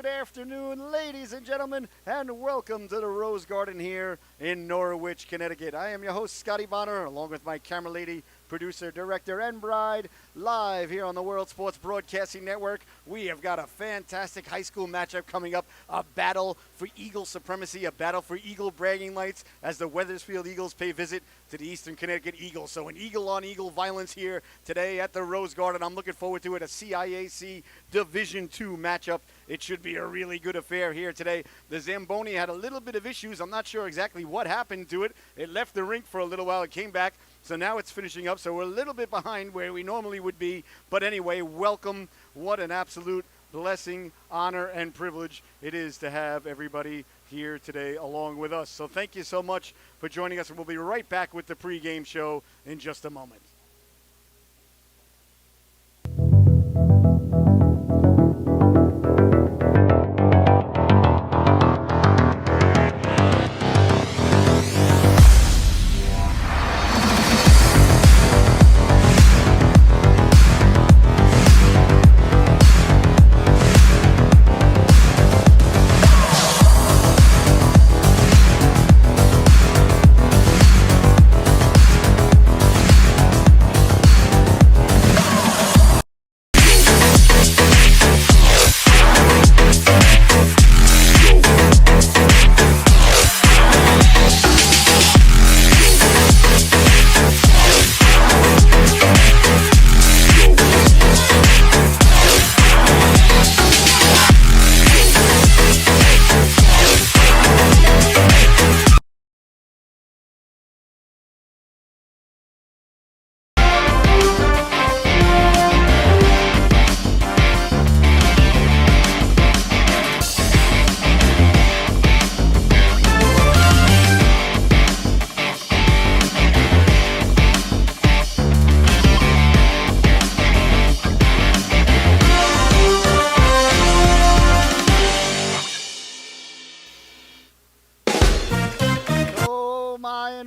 good afternoon, ladies and gentlemen, and welcome to the Rose Garden here in Norwich, Connecticut. I am your host, Scotty Bonner, along with my camera lady, producer, director, and bride, live here on the World Sports Broadcasting Network. We have got a fantastic high school matchup coming up, a battle for Eagle supremacy, a battle for Eagle bragging rights as the Wethersfield Eagles pay visit to the Eastern Connecticut Eagles. So an Eagle-on-Eagle violence here today at the Rose Garden. I'm looking forward to it, a CIAC Division II matchup. It should be a really good affair here today. The Zamboni had a little bit of issues. I'm not sure exactly what happened to it. It left the rink for a little while. It came back. So now it's finishing up. So we're a little bit behind where we normally would be. But anyway, welcome. What an absolute blessing, honor, and privilege it is to have everybody here today along with us. So thank you so much for joining us. And we'll be right back with the pregame show in just a moment.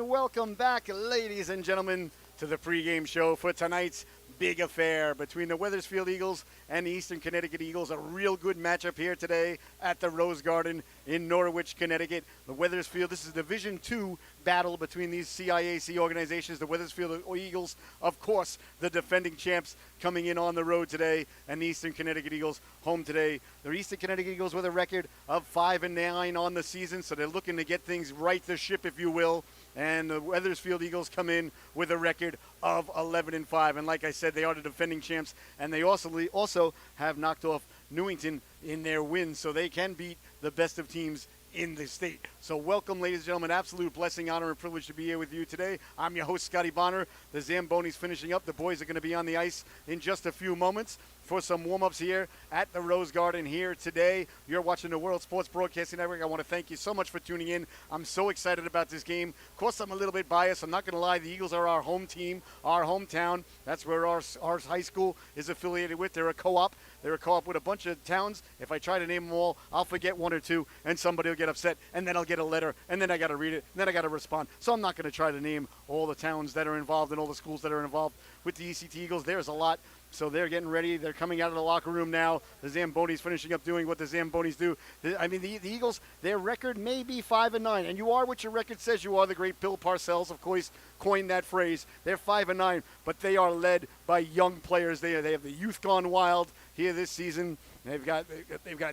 Welcome back, ladies and gentlemen, to the pregame show for tonight's big affair between the Wethersfield Eagles and the Eastern Connecticut Eagles. A real good matchup here today at the Rose Garden in Norwich, Connecticut. The Wethersfield, this is a Division II battle between these CIAC organizations. The Wethersfield Eagles, of course, the defending champs, coming in on the road today, and the Eastern Connecticut Eagles home today. The Eastern Connecticut Eagles with a record of 5-9 on the season, so they're looking to get things right the ship, if you will. And the Wethersfield Eagles come in with a record of 11-5. And like I said, they are the defending champs, and they also have knocked off Newington in their win, so they can beat the best of teams in the state. So welcome, ladies and gentlemen. Absolute blessing, honor, and privilege to be here with you today. I'm your host, Scotty Bonner. The Zamboni's finishing up. The boys are going to be on the ice in just a few moments for some warm-ups here at the Rose Garden here today. You're watching the World Sports Broadcasting Network. I want to thank you so much for tuning in. I'm so excited about this game. Of course, I'm a little bit biased. I'm not going to lie. The Eagles are our home team, our hometown. That's where our high school is affiliated with. They're a co-op. They're a co-op with a bunch of towns. If I try to name them all, I'll forget one or two, and somebody will get upset, and then I'll get a letter, and then I got to read it, and then I got to respond. So I'm not going to try to name all the towns that are involved and all the schools that are involved with the ECT Eagles. There's a lot. So they're getting ready. They're coming out of the locker room now. The Zambonis finishing up doing what the Zambonis do. I mean, the Eagles, their record may be 5-9, and you are what your record says you are. The great Bill Parcells, of course, coined that phrase. They're 5-9, but they are led by young players. They have the youth gone wild here this season. They've got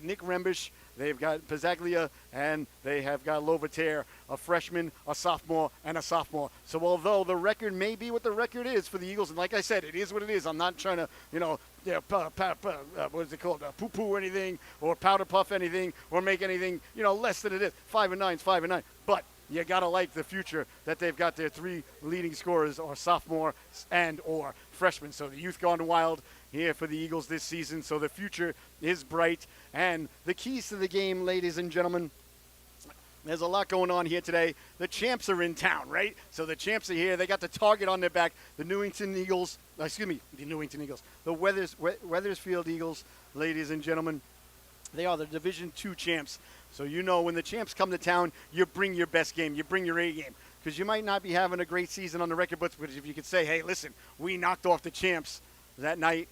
Nick Rembish, they've got Pizzaglia, and they have got Lovater, a freshman, a sophomore, and a sophomore. So although the record may be what the record is for the Eagles, and like I said, it is what it is. I'm not trying to, what is it called, poo-poo anything, or powder puff anything, or make anything, less than it is. 5-9 is 5-9. But you got to like the future that they've got. Their three leading scorers are sophomore and or freshmen. So the youth gone wild here for the Eagles this season. So the future is bright. And the keys to the game, ladies and gentlemen, there's a lot going on here today. The champs are in town, right? So the champs are here. They got the target on their back. The Wethersfield Eagles, ladies and gentlemen, they are the Division II champs. So when the champs come to town, you bring your best game. You bring your A game. Because you might not be having a great season on the record books, but if you could say, hey, listen, we knocked off the champs that night.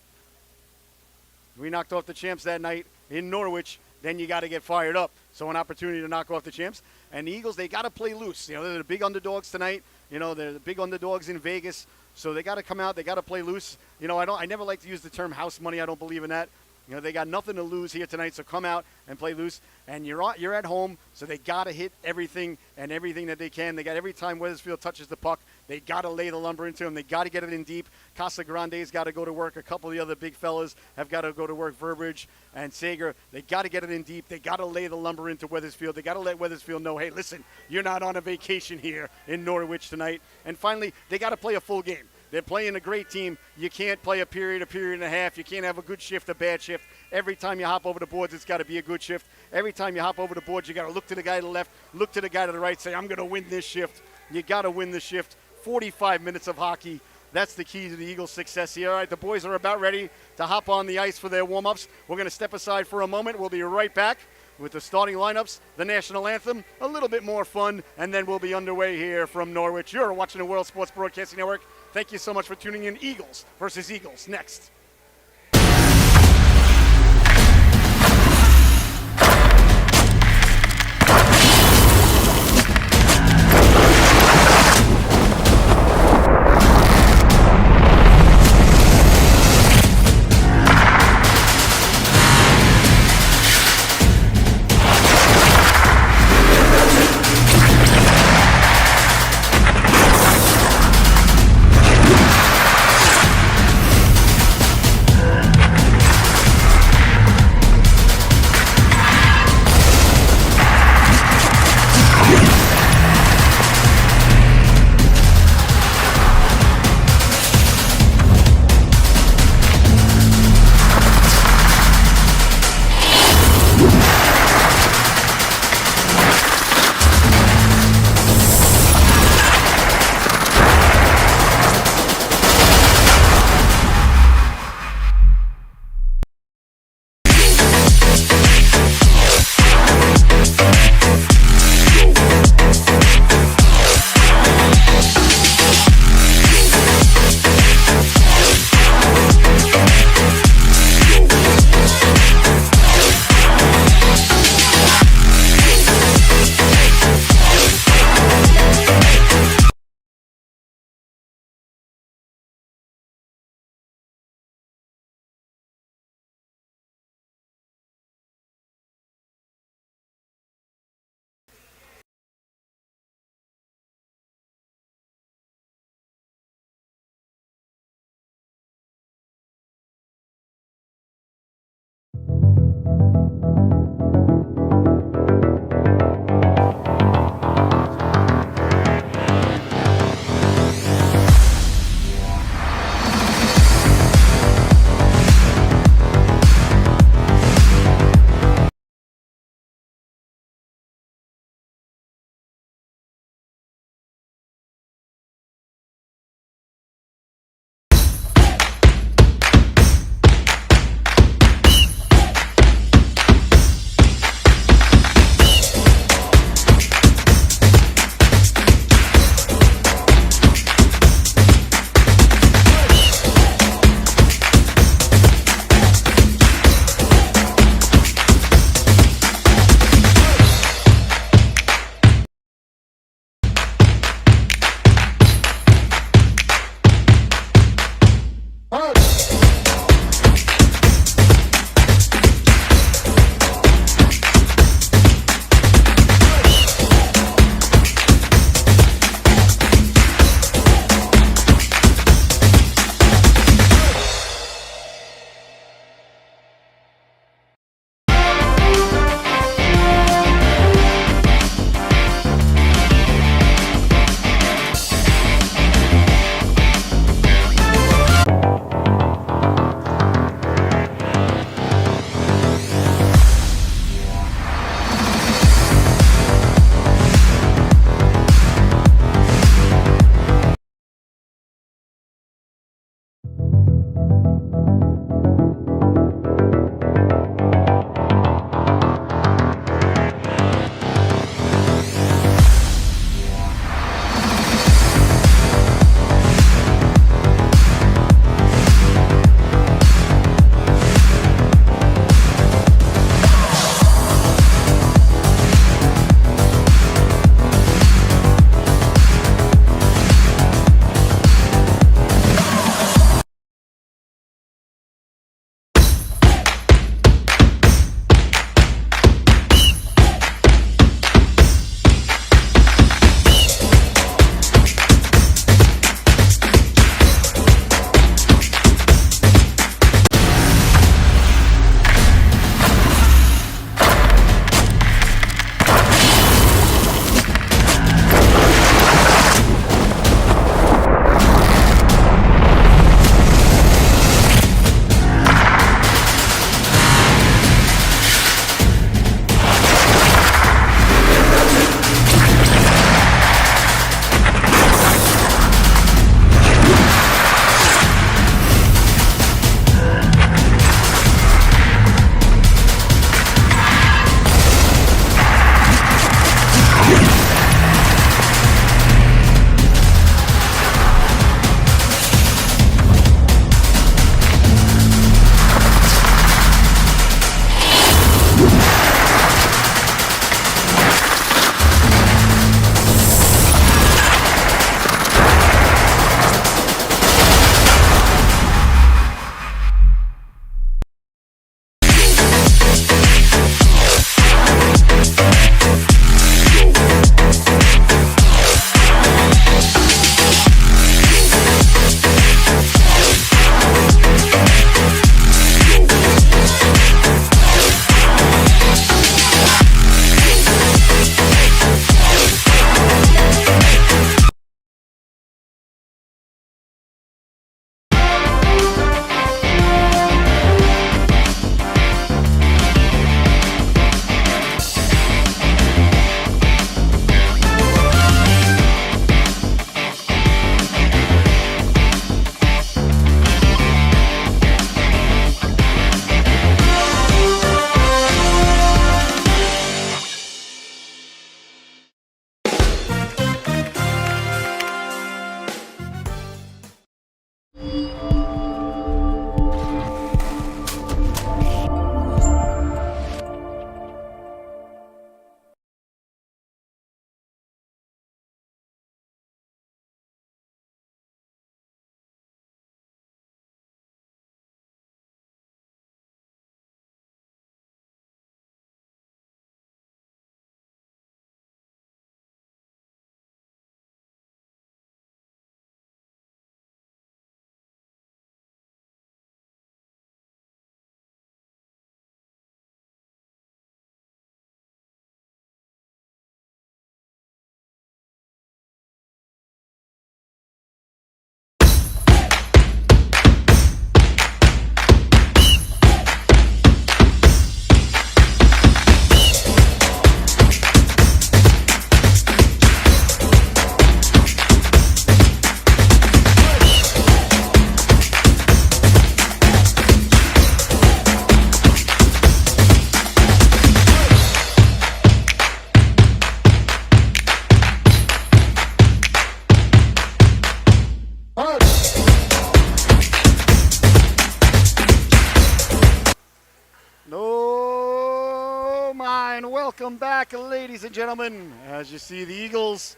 We knocked off the champs that night in Norwich. then you got to get fired up. So an opportunity to knock off the champs. And the Eagles, they got to play loose. You know, they're the big underdogs tonight. You know, they're the big underdogs in Vegas. So they got to come out. They got to play loose. You know, I never like to use the term house money. I don't believe in that. You know, they got nothing to lose here tonight, so come out and play loose. And you're at home, so they got to hit everything that they can. They got every time Wethersfield touches the puck, they got to lay the lumber into them. They got to get it in deep. Casagrande's got to go to work. A couple of the other big fellas have got to go to work. Verberidge and Sager, they got to get it in deep. They got to lay the lumber into Wethersfield. They got to let Wethersfield know, hey, listen, you're not on a vacation here in Norwich tonight. And finally, they got to play a full game. They're playing a great team. You can't play a period and a half. You can't have a good shift, a bad shift. Every time you hop over the boards, it's got to be a good shift. Every time you hop over the boards, you got to look to the guy to the left, look to the guy to the right, say, I'm going to win this shift. You got to win the shift. 45 minutes of hockey. That's the key to the Eagles' success here. All right, the boys are about ready to hop on the ice for their warm-ups. We're going to step aside for a moment. We'll be right back with the starting lineups, the national anthem, a little bit more fun, and then we'll be underway here from Norwich. You're watching the World Sports Broadcasting Network. Thank you so much for tuning in. Eagles versus Eagles next. Come on, welcome back, ladies and gentlemen. As you see, the Eagles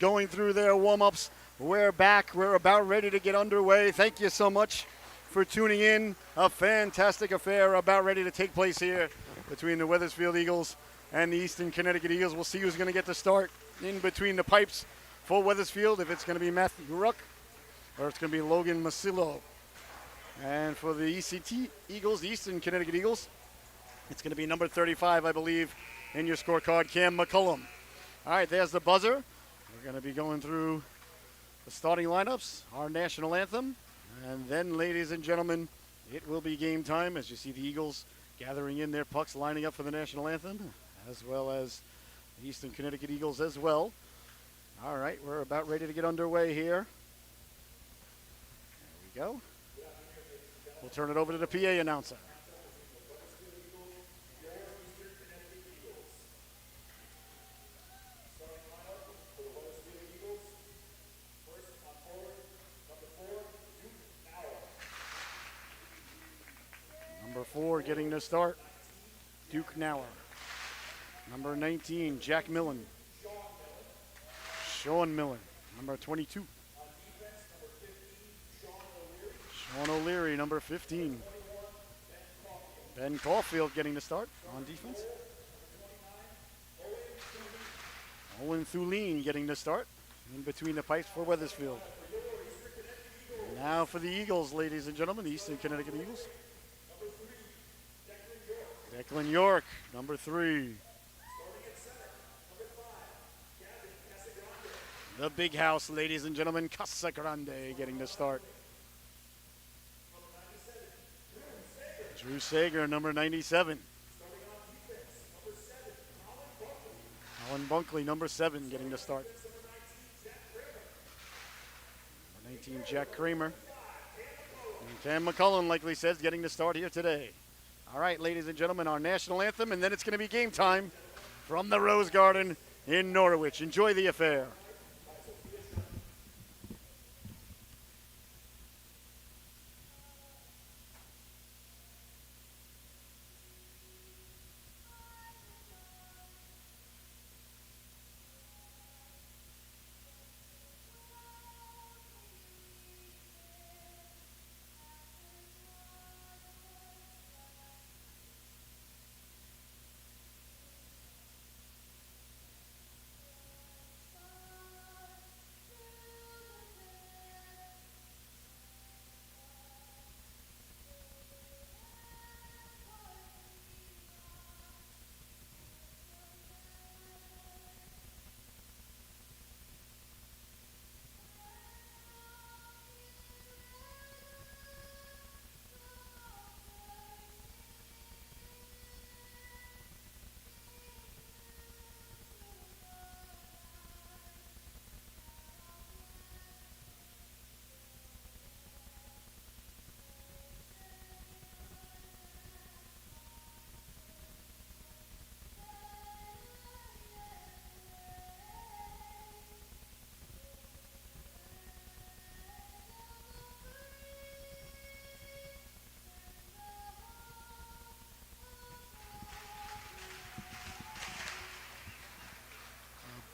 going through their warm-ups. We're back. We're about ready to get underway. Thank you so much for tuning in. A fantastic affair about ready to take place here between the Wethersfield Eagles and the Eastern Connecticut Eagles. We'll see who's going to get the start in between the pipes for Wethersfield, if it's going to be Matthew Ruck or it's going to be Logan Masillo. And for the ECT Eagles, the Eastern Connecticut Eagles, it's going to be number 35, I believe, in your scorecard, Cam McCullum. All right, there's the buzzer. We're going to be going through the starting lineups, our national anthem, and then, ladies and gentlemen, it will be game time as you see the Eagles gathering in their pucks, lining up for the national anthem, as well as the Eastern Connecticut Eagles as well. All right, we're about ready to get underway here. There we go. We'll turn it over to the PA announcer. Number 4 getting the start, Duke Nauer. Number 19, Jack Millen. Sean Millen. Number 22. Sean O'Leary, number 15. Ben Caulfield getting the start on defense. Owen Thulin getting the start in between the pipes for Wethersfield. Now for the Eagles, ladies and gentlemen, the Eastern Connecticut Eagles. Declan York, number 3. The big house, ladies and gentlemen, Casagrande getting the start. Drew Sager, number 97. Alan Bunkley, number 7, getting the start. Number 19, Jack Kramer. And Cam McCullum, likely says, getting the start here today. All right, ladies and gentlemen, our national anthem, and then it's going to be game time from the Rose Garden in Norwich. Enjoy the affair.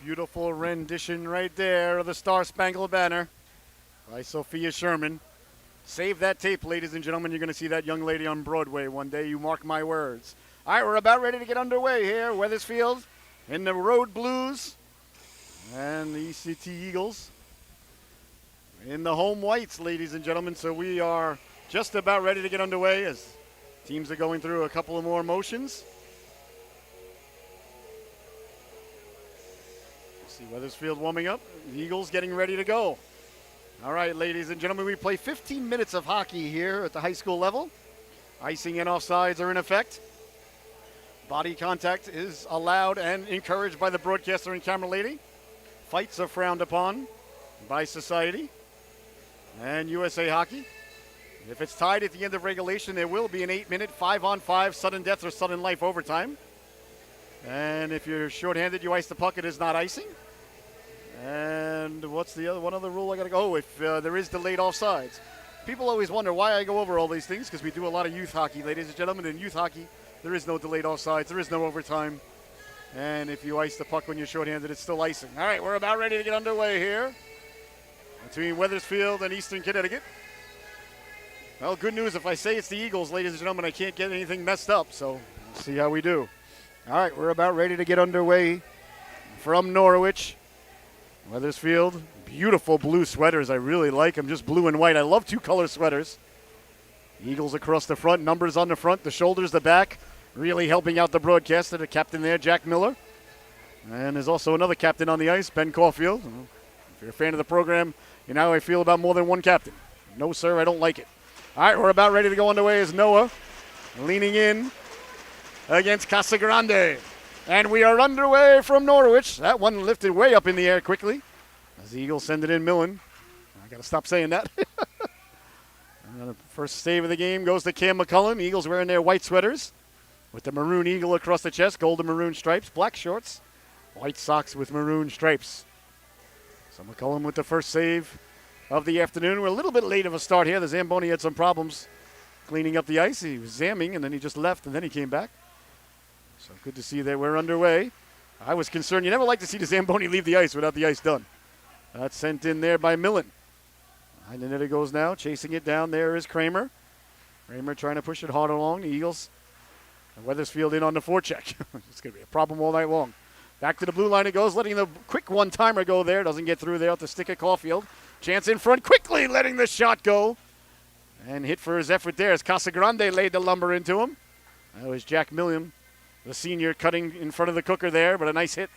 Beautiful rendition right there of the Star Spangled Banner by Sophia Sherman. Save that tape, ladies and gentlemen. You're going to see that young lady on Broadway one day. You mark my words. All right, we're about ready to get underway here. Wethersfield in the Road Blues and the ECT Eagles in the home whites, ladies and gentlemen. So we are just about ready to get underway as teams are going through a couple of more motions. See Wethersfield warming up. The Eagles getting ready to go. All right, ladies and gentlemen, we play 15 minutes of hockey here at the high school level. Icing and offsides are in effect. Body contact is allowed and encouraged by the broadcaster and camera lady. Fights are frowned upon by society and USA Hockey. If it's tied at the end of regulation, there will be an 8-minute 5-on-5 sudden death or sudden life overtime. And if you're shorthanded, you ice the puck, it is not icing. And what's the other one other rule I got to go? Oh, if there is delayed offsides. People always wonder why I go over all these things, because we do a lot of youth hockey, ladies and gentlemen. In youth hockey, There is no delayed offsides. There is no overtime. And if you ice the puck when you're shorthanded, it's still icing. All right, we're about ready to get underway here between Wethersfield and Eastern Connecticut. Well, good news. If I say it's the Eagles, ladies and gentlemen, I can't get anything messed up. So we'll see how we do. All right, we're about ready to get underway from Norwich. Wethersfield, beautiful blue sweaters. I really like them, just blue and white. I love two-color sweaters. Eagles across the front, numbers on the front, the shoulders, the back. Really helping out the broadcaster, the captain there, Jack Miller. And there's also another captain on the ice, Ben Caulfield. If you're a fan of the program, you know how I feel about more than one captain. No, sir, I don't like it. All right, we're about ready to go underway as Noah leaning in against Casagrande. And we are underway from Norwich. That one lifted way up in the air quickly as the Eagles send it in Millen. I got to stop saying that. And the first save of the game goes to Cam McCullen. Eagles wearing their white sweaters with the maroon eagle across the chest, golden maroon stripes, black shorts, white socks with maroon stripes. So McCullen with the first save of the afternoon. We're a little bit late of a start here. The Zamboni had some problems cleaning up the ice. He was zamming, and then he just left, and then he came back. So good to see that we're underway. I was concerned. You never like to see the Zamboni leave the ice without the ice done. That's sent in there by Millen. Behind the net it goes now. Chasing it down there is Kramer. Kramer trying to push it hard along. The Eagles. And Wethersfield in on the forecheck. It's going to be a problem all night long. Back to the blue line it goes, letting the quick one-timer go there. Doesn't get through there with the stick of Caulfield. Chance in front, quickly letting the shot go. And hit for his effort there as Casagrande laid the lumber into him. That was Jack Milliam, the senior, cutting in front of the cooker there, but a nice hit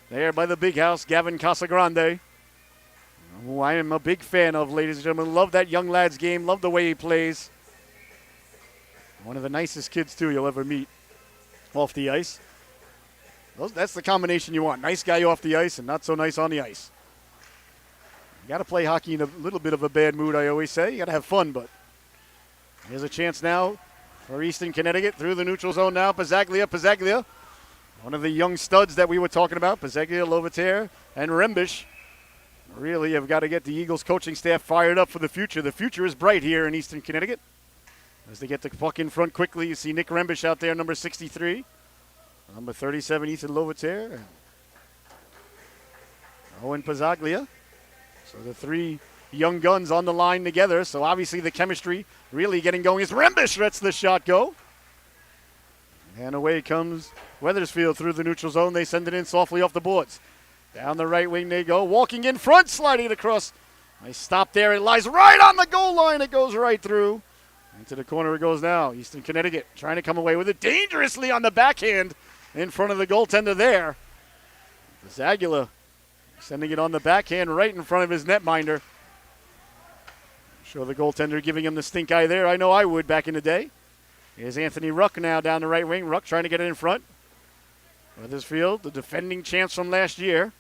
there by the big house, Gavin Casagrande, who I am a big fan of, ladies and gentlemen. Love that young lad's game. Love the way he plays. One of the nicest kids, too, you'll ever meet off the ice. That's the combination you want. Nice guy off the ice and not so nice on the ice. You got to play hockey in a little bit of a bad mood, I always say. You got to have fun, but here's a chance now for Eastern Connecticut through the neutral zone now. Pizzaglia, one of the young studs that we were talking about. Pizzaglia, Lovatier, and Rembish really have got to get the Eagles coaching staff fired up for the future. The future is bright here in Eastern Connecticut. As they get the puck in front quickly, you see Nick Rembish out there, number 63. Number 37, Ethan Lovatier. And Owen Pizzaglia. So the three young guns on the line together. So obviously the chemistry really getting going as Rembish lets the shot go. And away comes Wethersfield through the neutral zone. They send it in softly off the boards. Down the right wing they go. Walking in front, sliding it across. Nice stop there. It lies right on the goal line. It goes right through. Into the corner it goes now. Eastern Connecticut trying to come away with it dangerously on the backhand in front of the goaltender there. Zagula sending it on the backhand right in front of his netminder. Show the goaltender giving him the stink eye there. I know I would back in the day. Here's Anthony Ruck now down the right wing. Ruck trying to get it in front. Wethersfield, the defending champs from last year.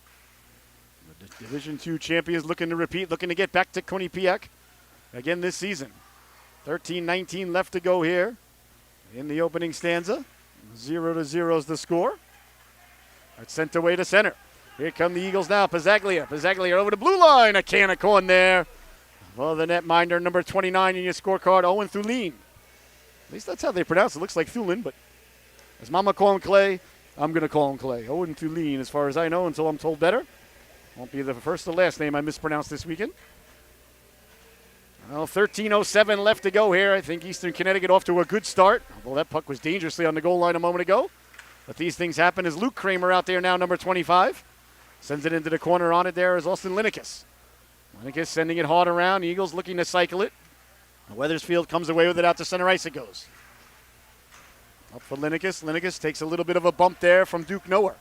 The Division II champions looking to repeat, looking to get back to Quinnipiac again this season. 13-19 left to go here in the opening stanza. 0-0 is the score. That's sent away to center. Here come the Eagles now. Pizzaglia over the blue line. A can of corn there. Well, the netminder, number 29 in your scorecard, Owen Thulin. At least that's how they pronounce it. Looks like Thulin, but as Mama call him Clay, I'm going to call him Clay. Owen Thulin, as far as I know, until I'm told better. Won't be the first or last name I mispronounced this weekend. Well, 13:07 left to go here. I think Eastern Connecticut off to a good start. Although that puck was dangerously on the goal line a moment ago. But these things happen as Luke Kramer out there now, number 25. Sends it into the corner. On it there is Austin Linekas. Linekas sending it hard around. Eagles looking to cycle it. Wethersfield comes away with it out to center ice it goes. Up for Linekas. Linekas takes a little bit of a bump there from Duke Noer.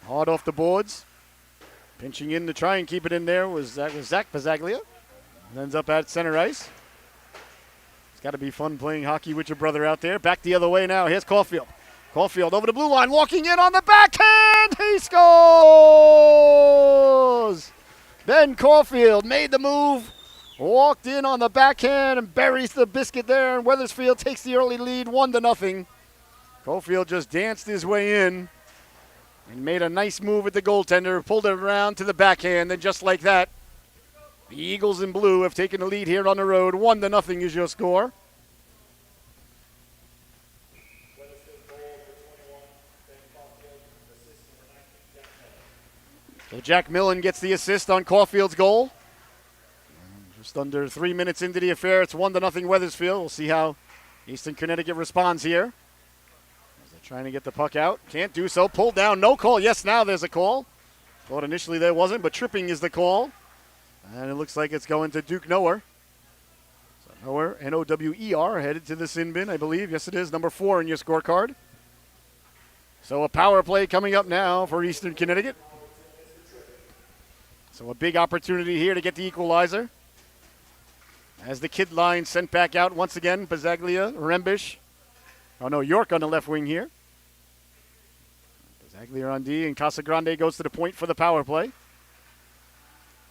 Hard off the boards. Pinching in to try and keep it in there was Zach Pizzaglia. Ends up at center ice. It's got to be fun playing hockey with your brother out there. Back the other way now. Here's Caulfield. Caulfield over the blue line, walking in on the backhand. He scores! Ben Caulfield made the move, walked in on the backhand and buries the biscuit there. And Wethersfield takes the early lead, 1-0. Caulfield just danced his way in and made a nice move at the goaltender, pulled it around to the backhand, and just like that, the Eagles in blue have taken the lead here on the road. 1-0 is your score. So Jack Millen gets the assist on Caulfield's goal. Just under 3 minutes into the affair, it's 1-0 Wethersfield. We'll see how Eastern Connecticut responds here. As they're trying to get the puck out. Can't do so. Pulled down. No call. Yes, now there's a call. Thought initially there wasn't, but tripping is the call. And it looks like it's going to Duke Nower. So Nower, N-O-W-E-R, headed to the sin bin, I believe. Yes, it is. Number 4 in your scorecard. So a power play coming up now for Eastern Connecticut. So a big opportunity here to get the equalizer. As the kid line sent back out once again, Pizzaglia, Rembish. Oh no, York on the left wing here. Pizzaglia on D, and Casagrande goes to the point for the power play.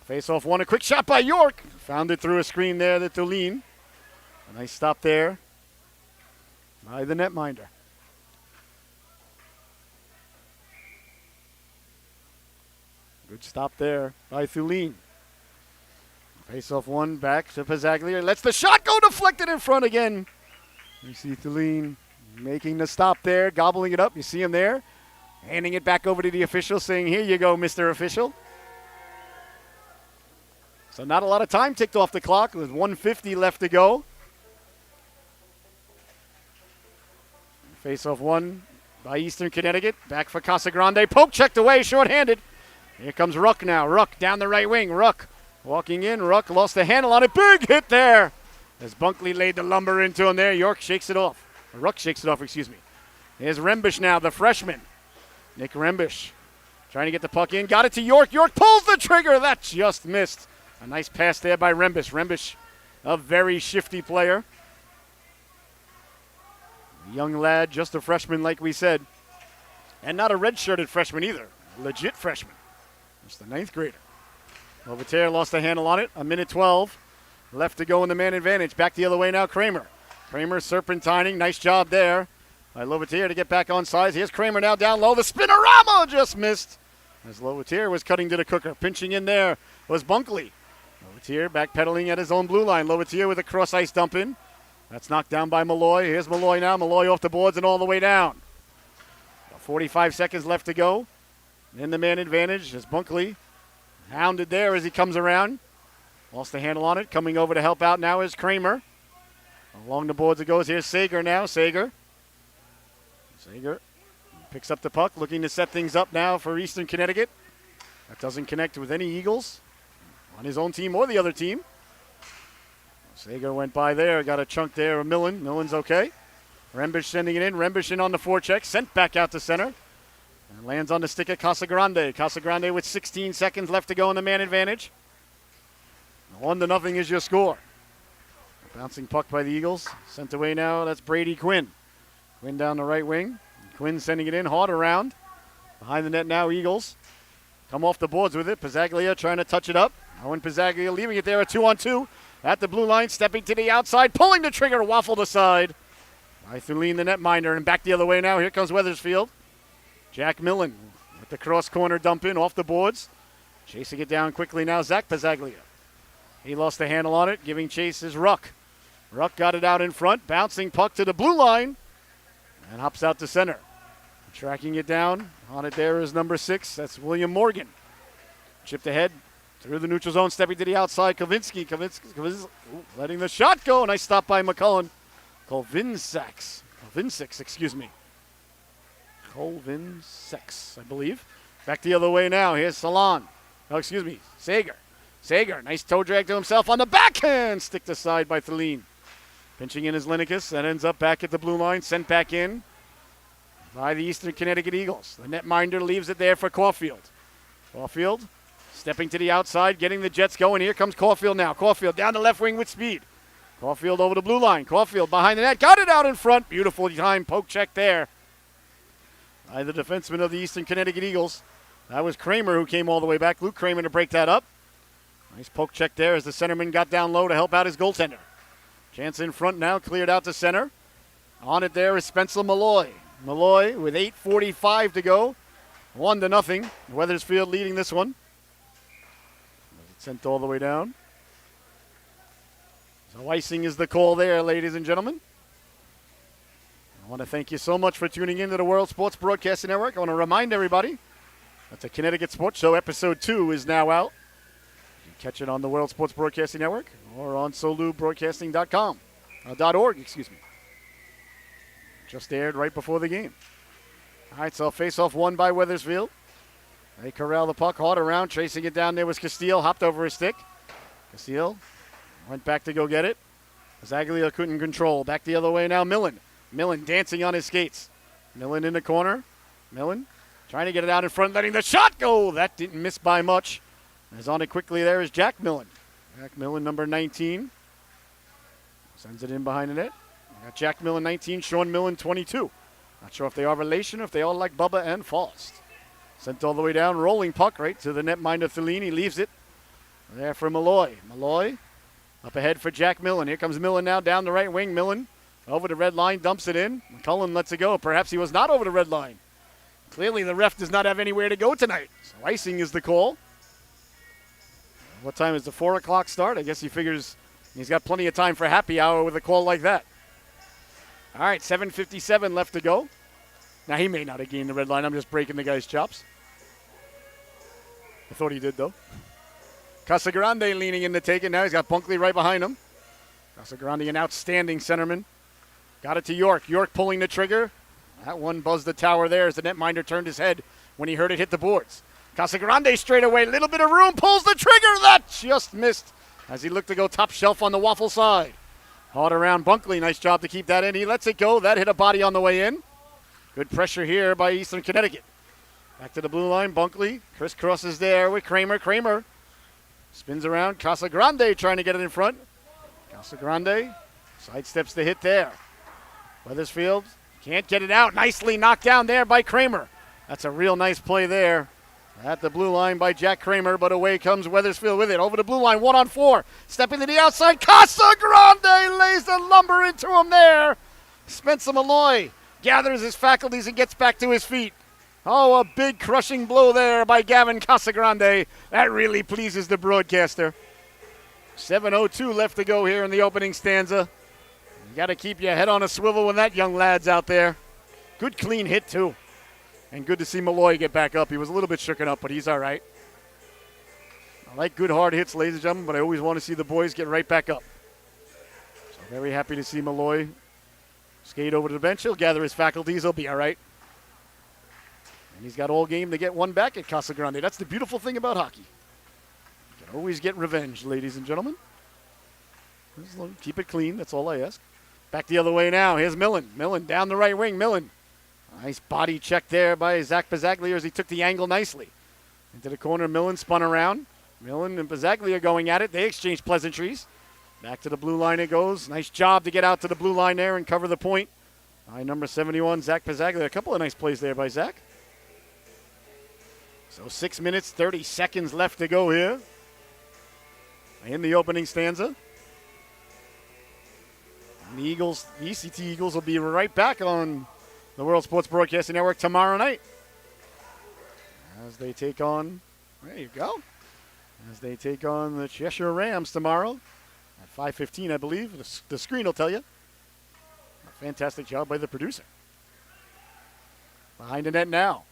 Face off one, a quick shot by York. Found it through a screen there to Tolland. A nice stop there by the netminder. Good stop there by Tolland. Face off one, back to Pizzaglia. Lets the shot go, deflected in front again. You see Tolland making the stop there, gobbling it up. You see him there, handing it back over to the official, saying, "Here you go, Mr. Official." So not a lot of time ticked off the clock with 1:50 left to go. Face off one by Eastern Connecticut. Back for Casagrande. Poke checked away, shorthanded. Here comes Ruck now. Ruck down the right wing. Ruck walking in. Ruck lost the handle on it. Big hit there. As Bunkley laid the lumber into him there. York shakes it off. Or Ruck shakes it off, excuse me. Here's Rembish now, the freshman. Nick Rembish trying to get the puck in. Got it to York. York pulls the trigger. That just missed. A nice pass there by Rembish. Rembish, a very shifty player. A young lad, just a freshman like we said. And not a red-shirted freshman either. Legit freshman. Just a ninth grader. Lovatere lost the handle on it. 1:12 left to go in the man advantage. Back the other way now, Kramer. Kramer serpentining. Nice job there by Lovatere to get back on sides. Here's Kramer now down low. The spinorama just missed. As Lovatere was cutting to the cooker. Pinching in there was Bunkley. Lovatere backpedaling at his own blue line. Lovatere with a cross-ice dump in. That's knocked down by Malloy. Here's Malloy now. Malloy off the boards and all the way down. About 45 seconds left to go. In the man advantage as Bunkley hounded there as he comes around. Lost the handle on it. Coming over to help out now is Kramer. Along the boards it goes. Here's Sager now. Sager picks up the puck, looking to set things up now for Eastern Connecticut. That doesn't connect with any Eagles on his own team or the other team. Sager went by there. Got a chunk there of Millen. Millen's okay. Rembish sending it in. Rembish in on the forecheck. Sent back out to center. And lands on the stick at Casagrande. Casagrande with 16 seconds left to go in the man advantage. 1-0 is your score. A bouncing puck by the Eagles. Sent away now. That's Brady Quinn. Quinn down the right wing. Quinn sending it in. Hard around. Behind the net now, Eagles. Come off the boards with it. Pizzaglia trying to touch it up. Owen Pizzaglia leaving it there, a 2-on-2. At the blue line, stepping to the outside. Pulling the trigger, waffled aside. By Thulin, the netminder. And back the other way now. Here comes Wethersfield. Jack Millen with the cross corner dump in off the boards. Chasing it down quickly now, Zach Pizzaglia. He lost the handle on it, giving chase is Ruck. Ruck got it out in front, bouncing puck to the blue line, and hops out to center. Tracking it down, on it there is number 6, that's William Morgan. Chipped ahead, through the neutral zone, stepping to the outside, Kavinsky letting the shot go. Nice stop by McCullen. Colvin-Six, excuse me. Colvin-Six, I believe. Back the other way now. Here's Salon. Oh, excuse me. Sager. Nice toe drag to himself on the backhand. Sticked aside by Thulin. Pinching in is Linicus. That ends up back at the blue line. Sent back in by the Eastern Connecticut Eagles. The netminder leaves it there for Caulfield. Caulfield stepping to the outside, getting the Jets going. Here comes Caulfield now. Caulfield down the left wing with speed. Caulfield over the blue line. Caulfield behind the net. Got it out in front. Beautiful time. Poke check there by the defenseman of the Eastern Connecticut Eagles. That was Kramer who came all the way back. Luke Kramer to break that up. Nice poke check there as the centerman got down low to help out his goaltender. Chance in front now, cleared out to center. On it there is Spencer Malloy. Malloy with 8:45 to go. 1-0. Wethersfield leading this one. Sent all the way down. So icing is the call there, ladies and gentlemen. I want to thank you so much for tuning in to the World Sports Broadcasting Network. I want to remind everybody That's a Connecticut Sports Show. Episode 2 is now out. You can catch it on the World Sports Broadcasting Network or on solubroadcasting.com. .org, excuse me. Just aired right before the game. All right, so face-off won by Wethersfield. They corral the puck hard around. Chasing it down there was Castile. Hopped over his stick. Castile went back to go get it. Zaglia couldn't control. Back the other way now, Millen. Millen dancing on his skates. Millen in the corner. Millen trying to get it out in front, letting the shot go. That didn't miss by much. As on it quickly there is Jack Millen. Jack Millen, number 19. Sends it in behind the net. We got Jack Millen, 19. Sean Millen, 22. Not sure if they are relation or if they all like Bubba and Faust. Sent all the way down. Rolling puck right to the netminder Thelini. Leaves it there for Malloy. Malloy up ahead for Jack Millen. Here comes Millen now down the right wing. Millen over the red line. Dumps it in. McCullen lets it go. Perhaps he was not over the red line. Clearly the ref does not have anywhere to go tonight. So icing is the call. What time is the 4 o'clock start? I guess he figures he's got plenty of time for happy hour with a call like that. All right, 7:57 left to go. Now he may not have gained the red line. I'm just breaking the guy's chops. I thought he did, though. Casagrande leaning in to take it now. He's got Bunkley right behind him. Casagrande, an outstanding centerman. Got it to York. York pulling the trigger. That one buzzed the tower there as the netminder turned his head when he heard it hit the boards. Casagrande straight away. Little bit of room. Pulls the trigger. That just missed as he looked to go top shelf on the waffle side. Hard around Bunkley. Nice job to keep that in. He lets it go. That hit a body on the way in. Good pressure here by Eastern Connecticut. Back to the blue line. Bunkley crisscrosses there with Kramer. Kramer spins around. Casagrande trying to get it in front. Casagrande sidesteps the hit there. Wethersfield can't get it out. Nicely knocked down there by Kramer. That's a real nice play there. At the blue line by Jack Kramer, but away comes Wethersfield with it. Over the blue line, 1-on-4. Stepping to the outside. Casagrande lays the lumber into him there. Spencer Malloy gathers his faculties and gets back to his feet. Oh, a big crushing blow there by Gavin Casagrande. That really pleases the broadcaster. 7:02 left to go here in the opening stanza. You got to keep your head on a swivel when that young lad's out there. Good clean hit, too. And good to see Malloy get back up. He was a little bit shooken up, but he's all right. I like good hard hits, ladies and gentlemen, but I always want to see the boys get right back up. So very happy to see Malloy skate over to the bench. He'll gather his faculties. He'll be all right. And he's got all game to get one back at Casagrande. That's the beautiful thing about hockey. You can always get revenge, ladies and gentlemen. Keep it clean. That's all I ask. Back the other way now. Here's Millen. Millen down the right wing. Millen. Nice body check there by Zach Pizzaglia as he took the angle nicely. Into the corner, Millen spun around. Millen and Pizzaglia going at it. They exchange pleasantries. Back to the blue line it goes. Nice job to get out to the blue line there and cover the point. By number 71, Zach Pizzaglia. A couple of nice plays there by Zach. So 6 minutes, 30 seconds left to go here in the opening stanza. And the Eagles, the ECT Eagles, will be right back on the World Sports Broadcasting Network tomorrow night as they take on, there you go, as they take on the Cheshire Rams tomorrow at 5:15, I believe. The screen will tell you. A fantastic job by the producer. Behind the net now.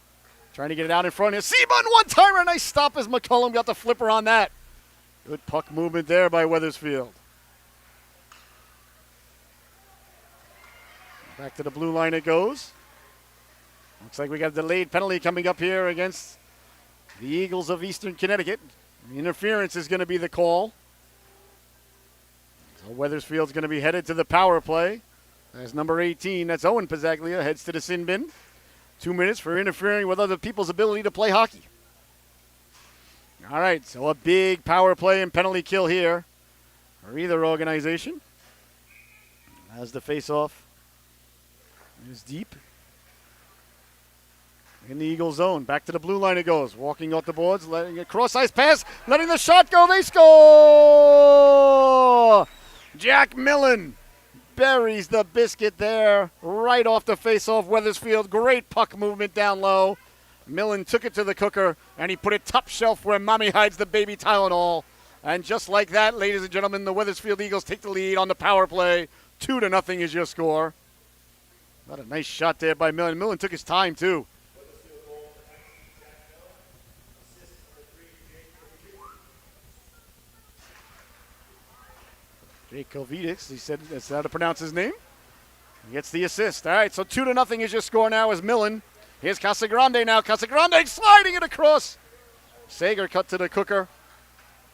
Trying to get it out in front here. Seaman, one-timer. Nice stop as McCullum got the flipper on that. Good puck movement there by Wethersfield. Back to the blue line it goes. Looks like we got a delayed penalty coming up here against the Eagles of Eastern Connecticut. The interference is going to be the call. So Wethersfield's going to be headed to the power play. As number 18, that's Owen Pizzaglia, heads to the sin bin. 2 minutes for interfering with other people's ability to play hockey. All right, so a big power play and penalty kill here for either organization. As the face-off is deep in the Eagle zone. Back to the blue line it goes. Walking off the boards, letting a cross-ice pass, letting the shot go. They score! Jack Millen buries the biscuit there right off the face-off. Wethersfield, great puck movement down low. Millen took it to the cooker, and he put it top shelf where mommy hides the baby Tylenol. And just like that, ladies and gentlemen, the Wethersfield Eagles take the lead on the power play. 2-0 is your score. What a nice shot there by Millen. Millen took his time, too. Jakovitis, he said that's how to pronounce his name. He gets the assist. All right, so 2-0 is your score now as Millen. Here's Casagrande now. Casagrande sliding it across. Sager cut to the cooker.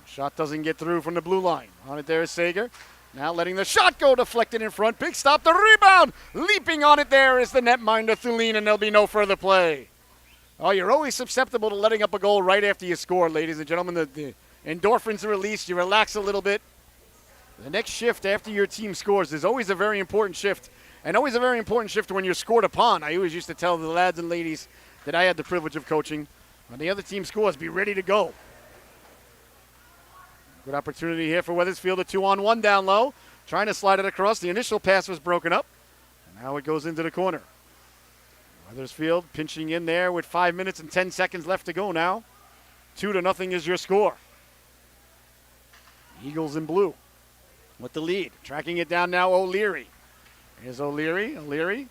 Shot doesn't get through from the blue line. On it there is Sager. Now letting the shot go, deflected in front. Big stop, the rebound. Leaping on it there is the netminder Tolland, and there'll be no further play. Oh, you're always susceptible to letting up a goal right after you score, ladies and gentlemen. The endorphins are released. You relax a little bit. The next shift after your team scores is always a very important shift, and always a very important shift when you're scored upon. I always used to tell the lads and ladies that I had the privilege of coaching, when the other team scores, be ready to go. Good opportunity here for Wethersfield, a 2-on-1 down low. Trying to slide it across. The initial pass was broken up. And now it goes into the corner. Wethersfield pinching in there with 5 minutes and 10 seconds left to go now. 2-0 is your score. Eagles in blue with the lead. Tracking it down now, O'Leary. Here's O'Leary. O'Leary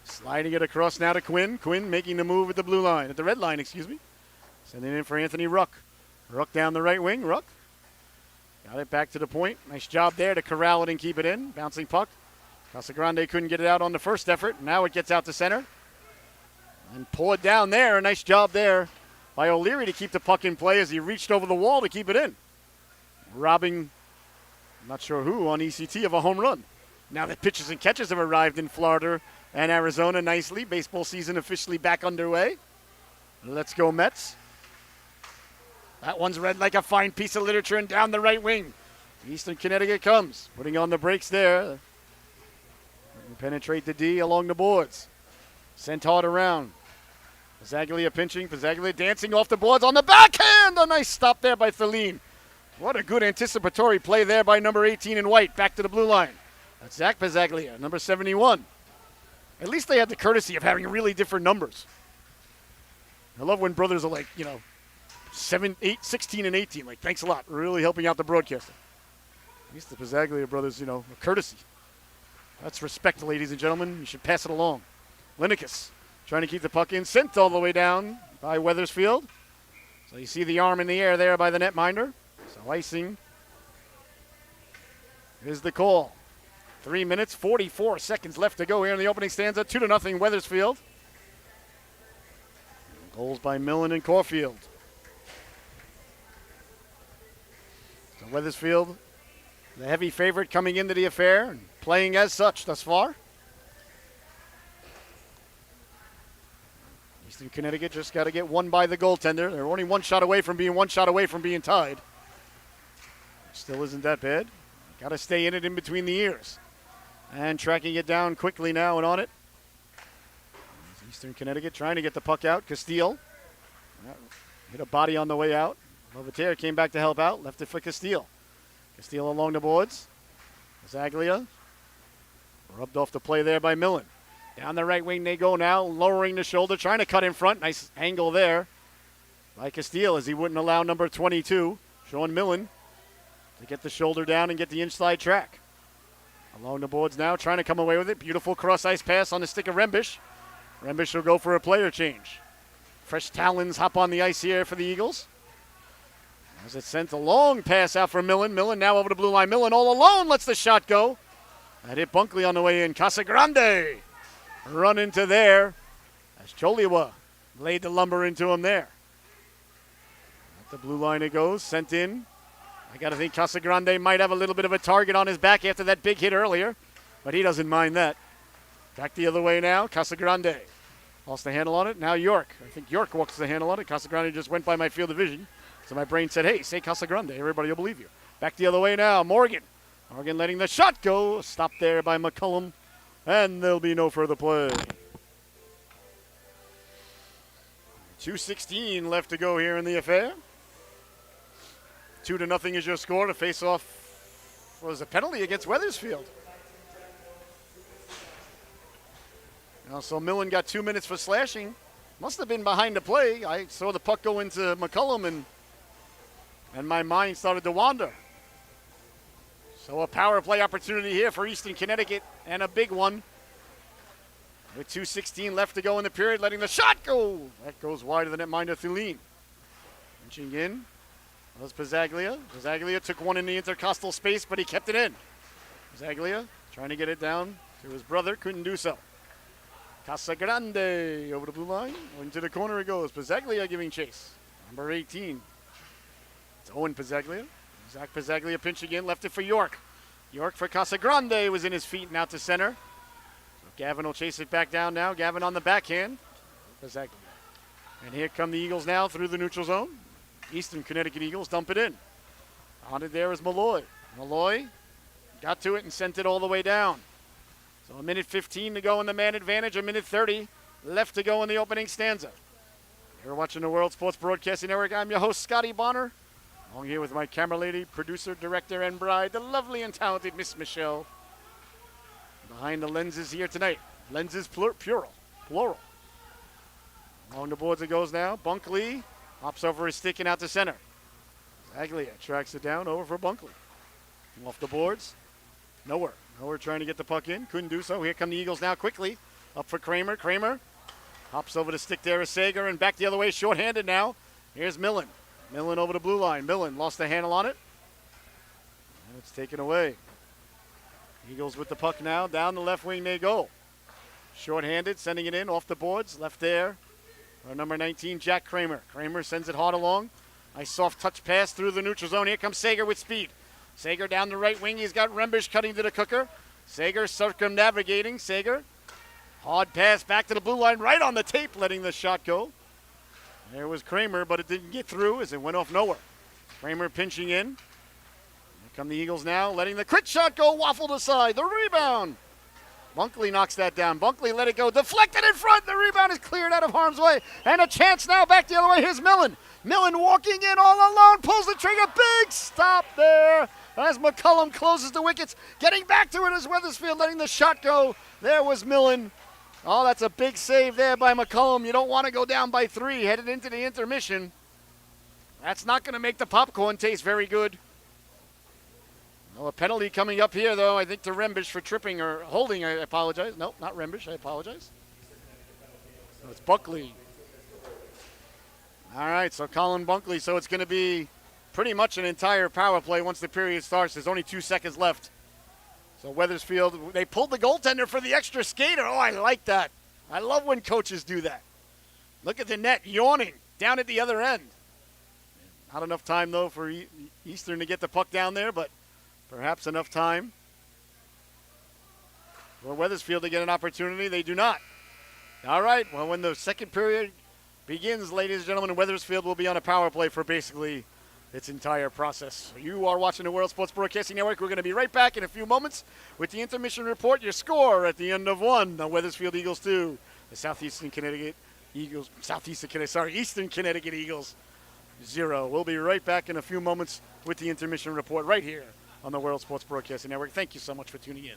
sliding it across now to Quinn. Quinn making the move at the blue line, at the red line, excuse me. Sending it in for Anthony Ruck. Ruck down the right wing. Ruck got it back to the point. Nice job there to corral it and keep it in. Bouncing puck. Casagrande couldn't get it out on the first effort. Now it gets out to center. And pull it down there. A nice job there by O'Leary to keep the puck in play as he reached over the wall to keep it in. Robbing, I'm not sure who, on ECT of a home run. Now the pitches and catches have arrived in Florida and Arizona nicely. Baseball season officially back underway. Let's go Mets. That one's read like a fine piece of literature and down the right wing. Eastern Connecticut comes, putting on the brakes there. Penetrate the D along the boards. Sent hard around. Pizzaglia pinching. Pizzaglia dancing off the boards on the backhand. A nice stop there by Tholin. What a good anticipatory play there by number 18 in white. Back to the blue line. That's Zach Pizzaglia, number 71. At least they had the courtesy of having really different numbers. I love when brothers are like, 7, 8, 16, and 18. Like, thanks a lot. Really helping out the broadcaster. At least the Pizzaglia brothers, a courtesy. That's respect, ladies and gentlemen. You should pass it along. Linekas trying to keep the puck in. Sent all the way down by Wethersfield. So you see the arm in the air there by the netminder. So icing is the call. 3 minutes, 44 seconds left to go here in the opening stanza. 2-0 Wethersfield. Goals by Millen and Caulfield. So Wethersfield, the heavy favorite coming into the affair and playing as such thus far. Eastern Connecticut just got to get one by the goaltender. They're only one shot away from being tied. Still isn't that bad. Got to stay in it in between the ears. And tracking it down quickly now and on it. Eastern Connecticut trying to get the puck out. Castile hit a body on the way out. Lovatier came back to help out. Left it for Castile. Castile along the boards. Zaglia rubbed off the play there by Millen. Down the right wing they go now, lowering the shoulder, trying to cut in front. Nice angle there by Castile as he wouldn't allow number 22, Sean Millen, to get the shoulder down and get the inside track. Along the boards now, trying to come away with it. Beautiful cross-ice pass on the stick of Rembish. Rembish will go for a player change. Fresh talons hop on the ice here for the Eagles. As it sent a long pass out for Millen. Millen now over the blue line. Millen all alone lets the shot go. That hit Bunkley on the way in. Casagrande run into there as Choliwa laid the lumber into him there. At the blue line it goes. Sent in. I got to think Casagrande might have a little bit of a target on his back after that big hit earlier, but he doesn't mind that. Back the other way now. Casagrande lost the handle on it. Now York. I think York walks the handle on it. Casagrande just went by my field of vision. So my brain said, hey, say Casagrande. Everybody will believe you. Back the other way now. Morgan. Morgan letting the shot go. Stopped there by McCullum. And there'll be no further play. 2:16 left to go here in the affair. 2-0 is your score. To face off was a penalty against Wethersfield. Now, so Millen got 2 minutes for slashing. Must have been behind the play. I saw the puck go into McCullum and my mind started to wander. So a power play opportunity here for Eastern Connecticut, and a big one. With 2:16 left to go in the period, letting the shot go. That goes wide of the netminder, Tholin. Inching in was Pizzaglia. Pizzaglia took one in the intercostal space, but he kept it in. Pizzaglia trying to get it down to his brother. Couldn't do so. Casagrande over the blue line. Into the corner it goes. Pizzaglia giving chase. Number 18. It's Owen Pizzaglia. Zach Pizzaglia pinching in. Left it for York. York for Casagrande was in his feet and out to center. So Gavin will chase it back down now. Gavin on the backhand. Pizzaglia. And here come the Eagles now through the neutral zone. Eastern Connecticut Eagles dump it in. On it there is Malloy. Malloy got to it and sent it all the way down. So a minute 15 to go in the man advantage, a minute 30 left to go in the opening stanza. You're watching the World Sports Broadcasting Network. I'm your host, Scotty Bonner. Along here with my camera lady, producer, director, and bride, the lovely and talented Miss Michelle. Behind the lenses here tonight. Lenses plural. Along the boards it goes now. Bunkley hops over his stick and out to center. Aglia tracks it down over for Bunkley. Off the boards. Nowhere trying to get the puck in. Couldn't do so. Here come the Eagles now quickly. Up for Kramer. Kramer hops over the stick there as Sager and back the other way. Short-handed now. Here's Millen. Millen over the blue line. Millen lost the handle on it. And it's taken away. Eagles with the puck now. Down the left wing they go. Short-handed, sending it in off the boards. Left there. Our number 19, Jack Kramer. Kramer sends it hard along. Nice soft touch pass through the neutral zone. Here comes Sager with speed. Sager down the right wing. He's got Rembish cutting to the cooker. Sager circumnavigating. Sager. Hard pass back to the blue line. Right on the tape, letting the shot go. There was Kramer, but it didn't get through as it went off nowhere. Kramer pinching in. Here come the Eagles now, letting the quick shot go. Waffled aside. The rebound. Bunkley knocks that down. Bunkley let it go. Deflected in front. The rebound is cleared out of harm's way. And a chance now back the other way. Here's Millen. Millen walking in all alone. Pulls the trigger. Big stop there as McCullum closes the wickets. Getting back to it is Wethersfield letting the shot go. There was Millen. Oh, that's a big save there by McCullum. You don't want to go down by 3 headed into the intermission. That's not going to make the popcorn taste very good. Well, a penalty coming up here, though, I think to Rembish for tripping or holding. I apologize. Nope, not Rembish. I apologize. So it's Buckley. All right, so Colin Bunkley. So it's going to be pretty much an entire power play once the period starts. There's only 2 seconds left. So Wethersfield, they pulled the goaltender for the extra skater. Oh, I like that. I love when coaches do that. Look at the net yawning down at the other end. Not enough time, though, for Eastern to get the puck down there, but perhaps enough time for Wethersfield to get an opportunity. They do not. All right, well, when the second period begins, ladies and gentlemen, Wethersfield will be on a power play for basically its entire process. You are watching the World Sports Broadcasting Network. We're going to be right back in a few moments with the intermission report. Your score at the end of 1, the Wethersfield Eagles 2, the Eastern Connecticut Eagles 0. We'll be right back in a few moments with the intermission report right here on the World Sports Broadcasting Network. Thank you so much for tuning in.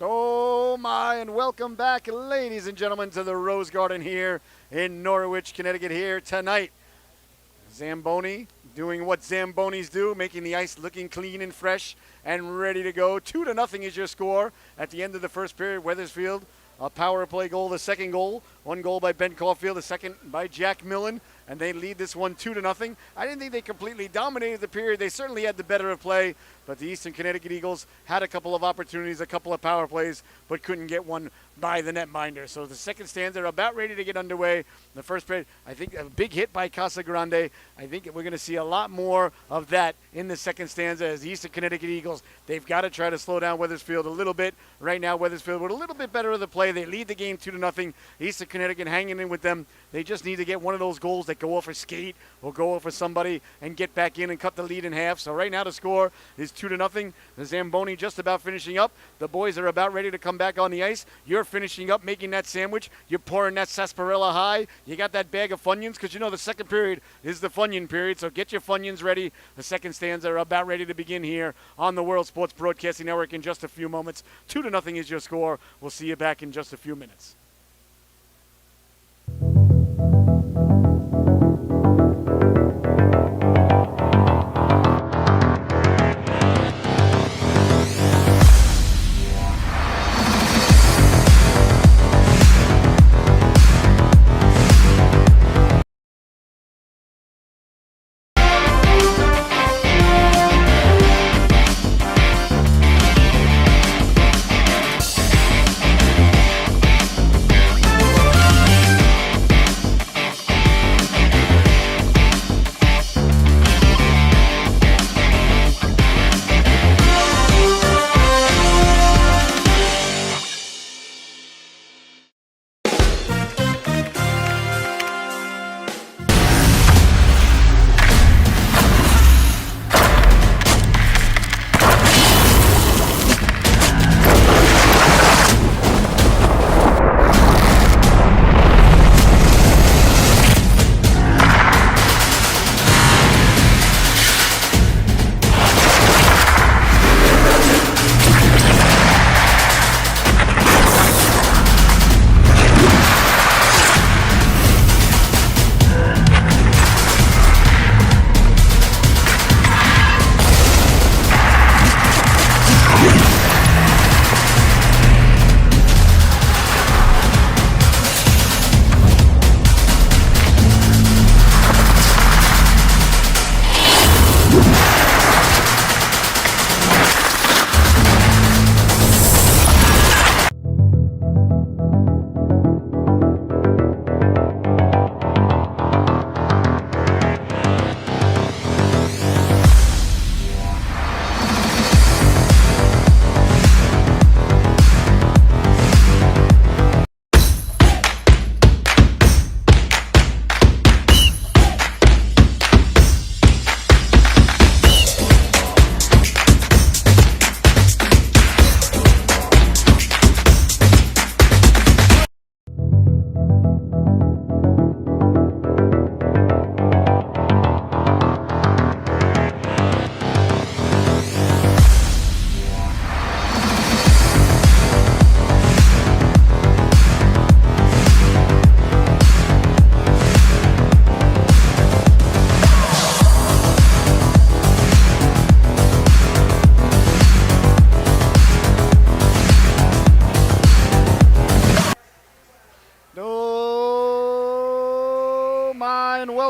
Oh my, and welcome back, ladies and gentlemen, to the Rose Garden here in Norwich, Connecticut here tonight. Zamboni doing what Zambonis do, making the ice looking clean and fresh and ready to go. 2-0 is your score at the end of the first period. Wethersfield, a power play goal, the second goal. One goal by Ben Caulfield, the second by Jack Millen, and they lead this one 2-0. I didn't think they completely dominated the period. They certainly had the better of play, but the Eastern Connecticut Eagles had a couple of opportunities, a couple of power plays, but couldn't get one by the netminder. So the second stanza are about ready to get underway. The first period, I think a big hit by Casagrande. I think we're going to see a lot more of that in the second stanza as the Eastern Connecticut Eagles, they've got to try to slow down Wethersfield a little bit. Right now, Wethersfield with a little bit better of the play. They lead the game 2-0. Eastern Connecticut hanging in with them. They just need to get one of those goals that go off a skate or go off for somebody and get back in and cut the lead in half. So right now the score is 2-0. The Zamboni just about finishing up. The boys are about ready to come back on the ice. You're finishing up making that sandwich. You're pouring that sarsaparilla high. You got that bag of Funyuns because you know the second period is the Funyun period. So get your Funyuns ready. The second stanza are about ready to begin here on the World Sports Broadcasting Network in just a few moments. 2-0 is your score. We'll see you back in just a few minutes.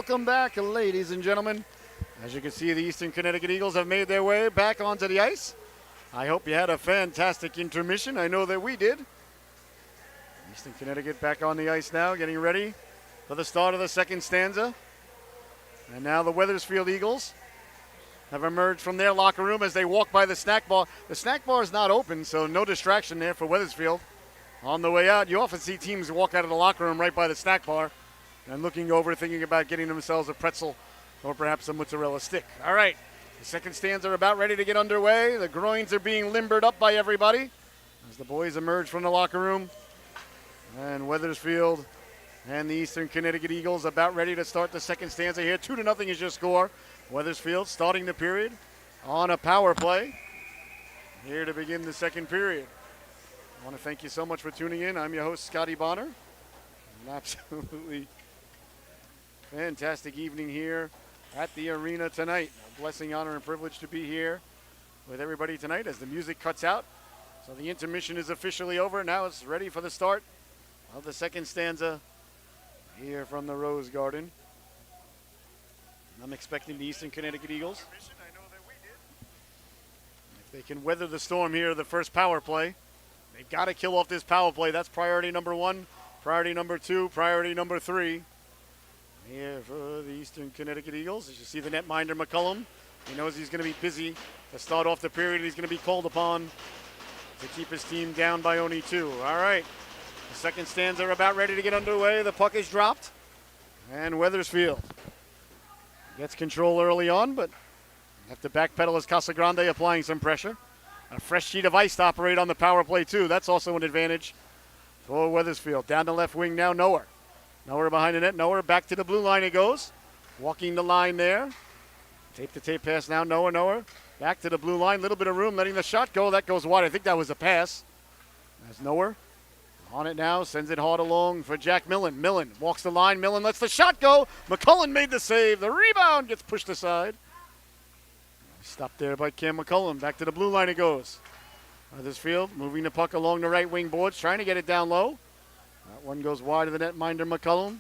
Welcome back, ladies and gentlemen. As you can see, the Eastern Connecticut Eagles have made their way back onto the ice. I hope you had a fantastic intermission. I know that we did. Eastern Connecticut back on the ice now, getting ready for the start of the second stanza. And now the Wethersfield Eagles have emerged from their locker room as they walk by the snack bar. The snack bar is not open, so no distraction there for Wethersfield. On the way out, you often see teams walk out of the locker room right by the snack bar and looking over, thinking about getting themselves a pretzel or perhaps a mozzarella stick. All right, the second stanza are about ready to get underway. The groins are being limbered up by everybody as the boys emerge from the locker room. And Wethersfield and the Eastern Connecticut Eagles about ready to start the second stanza here. 2-0 is your score. Wethersfield starting the period on a power play here to begin the second period. I want to thank you so much for tuning in. I'm your host, Scotty Bonner. An absolutely fantastic evening here at the arena tonight. A blessing, honor, and privilege to be here with everybody tonight as the music cuts out. So the intermission is officially over. Now it's ready for the start of the second stanza here from the Rose Garden. I'm expecting the Eastern Connecticut Eagles, if they can weather the storm here, the first power play, they've got to kill off this power play. That's priority number one, priority number two, priority number three. Here for the Eastern Connecticut Eagles, as you see the netminder McCullum, he knows he's going to be busy to start off the period. He's going to be called upon to keep his team down by only two. All right, The second stanza are about ready to get underway. The puck is dropped. And Wethersfield gets control early on, but have to backpedal as Casagrande applying some pressure. A fresh sheet of ice to operate on the power play, too. That's also an advantage for Wethersfield. Down the left wing now, Noah. Noah behind the net. Noah back to the blue line it goes. Walking the line there. Tape-to-tape pass now, Noah. Back to the blue line. Little bit of room, letting the shot go. That goes wide. I think that was a pass. That's Noah. On it now, sends it hard along for Jack Millen. Millen walks the line. Millen lets the shot go. McCullen made the save. The rebound gets pushed aside. Stopped there by Cam McCullen. Back to the blue line it goes. Wethersfield moving the puck along the right wing boards, trying to get it down low. That one goes wide of the netminder McCullen.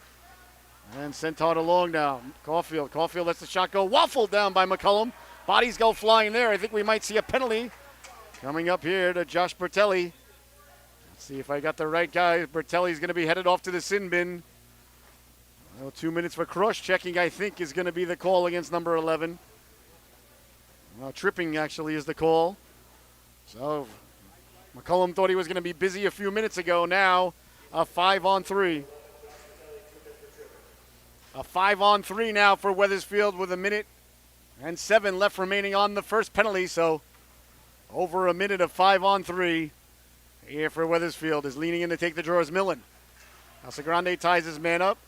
And sent hard along now. Caulfield. Caulfield lets the shot go. Waffled down by McCullen. Bodies go flying there. I think we might see a penalty coming up here to Josh Bertelli. Let's see if I got the right guy. Bertelli's going to be headed off to the sin bin. Well, 2 minutes for cross-checking, I think, is going to be the call against number 11. Well, tripping, actually, is the call. So, McCullum thought he was going to be busy a few minutes ago. Now, a 5-on-3. A 5-on-3 now for Wethersfield with 1:07 left remaining on the first penalty. So, over a minute of 5-on-3 here for Wethersfield. Is leaning in to take the draw is Millen. Casagrande ties his man up.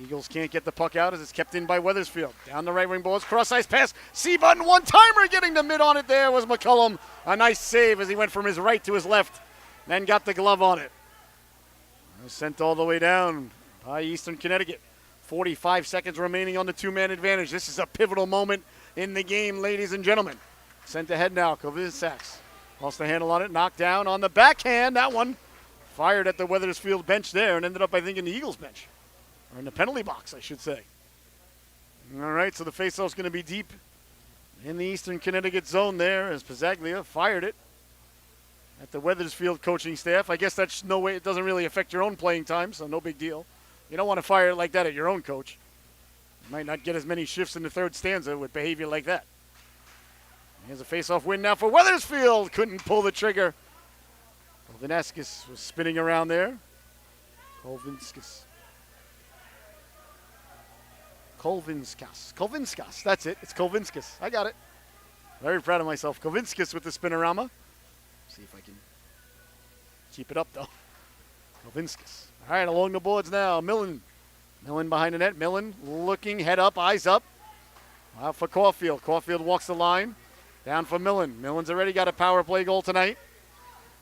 Eagles can't get the puck out as it's kept in by Wethersfield. Down the right wing boards, cross-ice pass. C-button, one-timer getting the mid on it there was McCullum. A nice save as he went from his right to his left. Then got the glove on it. Sent all the way down by Eastern Connecticut. 45 seconds remaining on the two-man advantage. This is a pivotal moment in the game, ladies and gentlemen. Sent ahead now, Kovic lost the handle on it, knocked down on the backhand. That one fired at the Wethersfield bench there and ended up, I think, in the Eagles bench. Or in the penalty box, I should say. All right, so the faceoff's going to be deep in the Eastern Connecticut zone there as Pizzaglia fired it at the Wethersfield coaching staff. I guess that's no way, it doesn't really affect your own playing time, so no big deal. You don't want to fire it like that at your own coach. You might not get as many shifts in the third stanza with behavior like that. Here's a faceoff win now for Wethersfield. Couldn't pull the trigger. Kolvinskis was spinning around there. Kolvinskas. That's it. It's Kolvinskis. I got it. Very proud of myself. Kolvinskis with the spinorama. See if I can keep it up, though. Kolvinskis. All right, along the boards now. Millen behind the net. Millen looking, head up, eyes up. Out for Caulfield. Caulfield walks the line. Down for Millen. Millen's already got a power play goal tonight.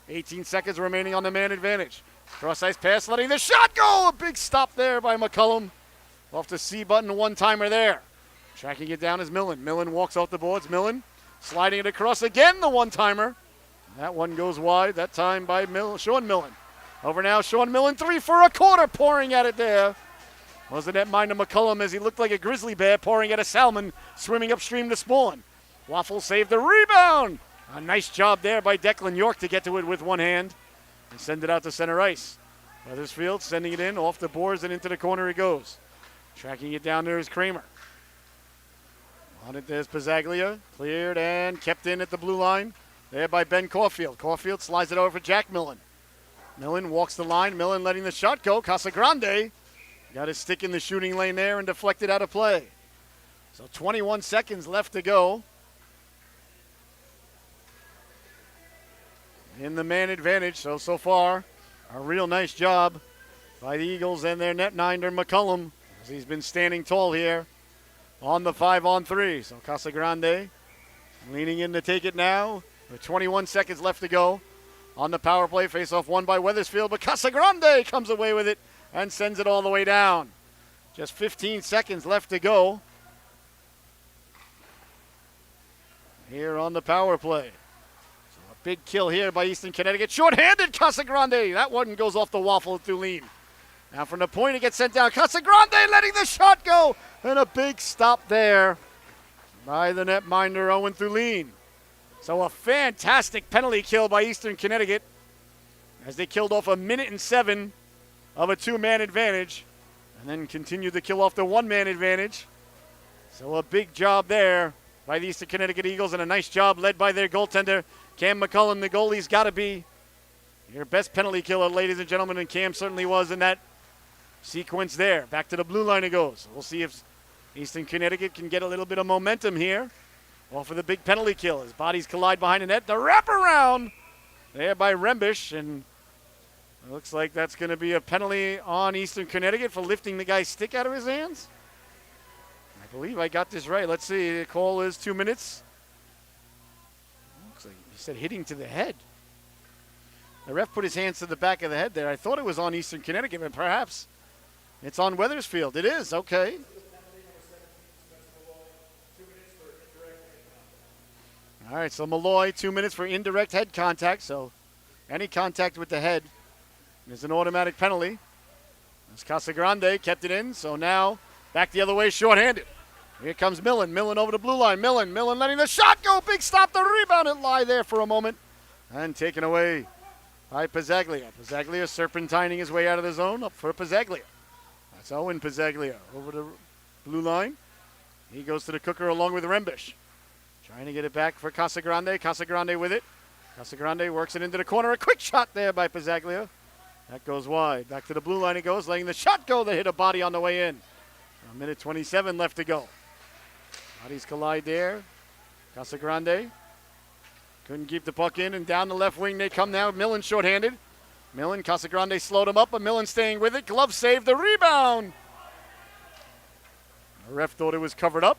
18 seconds remaining on the man advantage. Cross-ice pass, letting the shot go. A big stop there by McCullum. Off the C-button, one-timer there. Tracking it down is Millen. Millen walks off the boards. Millen sliding it across again, the one-timer. That one goes wide, that time by Sean Millen. Over now, Sean Millen, 3 for a quarter, pouring at it there. Was the netminder McCullum as he looked like a grizzly bear pouring at a salmon swimming upstream to spawn. Waffle saved the rebound. A nice job there by Declan York to get to it with one hand and send it out to center ice. Wethersfield sending it in off the boards and into the corner it goes. Tracking it down there is Kramer. On it there's Pizzaglia. Cleared and kept in at the blue line. There by Ben Caulfield. Caulfield slides it over for Jack Millen. Millen walks the line. Millen letting the shot go. Casagrande got his stick in the shooting lane there and deflected out of play. So 21 seconds left to go. In the man advantage. So far, a real nice job by the Eagles and their netminder McCullum. He's been standing tall here on the 5-on-3. So Casagrande leaning in to take it now. With 21 seconds left to go on the power play. Face-off won by Wethersfield, but Casagrande comes away with it and sends it all the way down. Just 15 seconds left to go here on the power play. So a big kill here by Eastern Connecticut. Short-handed Casagrande. That one goes off the waffle at Thulin. Now from the point, it gets sent down. Casagrande letting the shot go. And a big stop there by the netminder, Owen Thulin. So a fantastic penalty kill by Eastern Connecticut as they killed off 1:07 of a two-man advantage and then continued to kill off the one-man advantage. So a big job there by the Eastern Connecticut Eagles and a nice job led by their goaltender, Cam McCullum. The goalie's got to be Your best penalty killer, ladies and gentlemen, and Cam certainly was in that sequence there. Back to the blue line it goes. We'll see if Eastern Connecticut can get a little bit of momentum here. All for the big penalty kill. His bodies collide behind the net. The wraparound there by Rembish, and it looks like that's going to be a penalty on Eastern Connecticut for lifting the guy's stick out of his hands. I believe I got this right. Let's see. The call is 2 minutes. Looks like he said hitting to the head. The ref put his hands to the back of the head there. I thought it was on Eastern Connecticut, but perhaps it's on Wethersfield. It is. Okay. All right, so Malloy, 2 minutes for indirect head contact. So any contact with the head is an automatic penalty. As Casagrande kept it in, so now back the other way, shorthanded. Here comes Millen. Millen over the blue line. Millen letting the shot go. Big stop. The rebound and lie there for a moment. And taken away by Pizzaglia. Pizzaglia serpentining his way out of the zone. Up for Pizzaglia. That's Owen Pizzaglia over the blue line. He goes to the cooker along with Rembish. Trying to get it back for Casagrande. Casagrande with it. Casagrande works it into the corner. A quick shot there by Pizzaglia. That goes wide. Back to the blue line it goes. Letting the shot go. They hit a body on the way in. 1:27 left to go. Bodies collide there. Casagrande couldn't keep the puck in, and down the left wing they come now. Millen shorthanded. Millen, Casagrande slowed him up, but Millen staying with it. Glove save, the rebound. The ref thought it was covered up.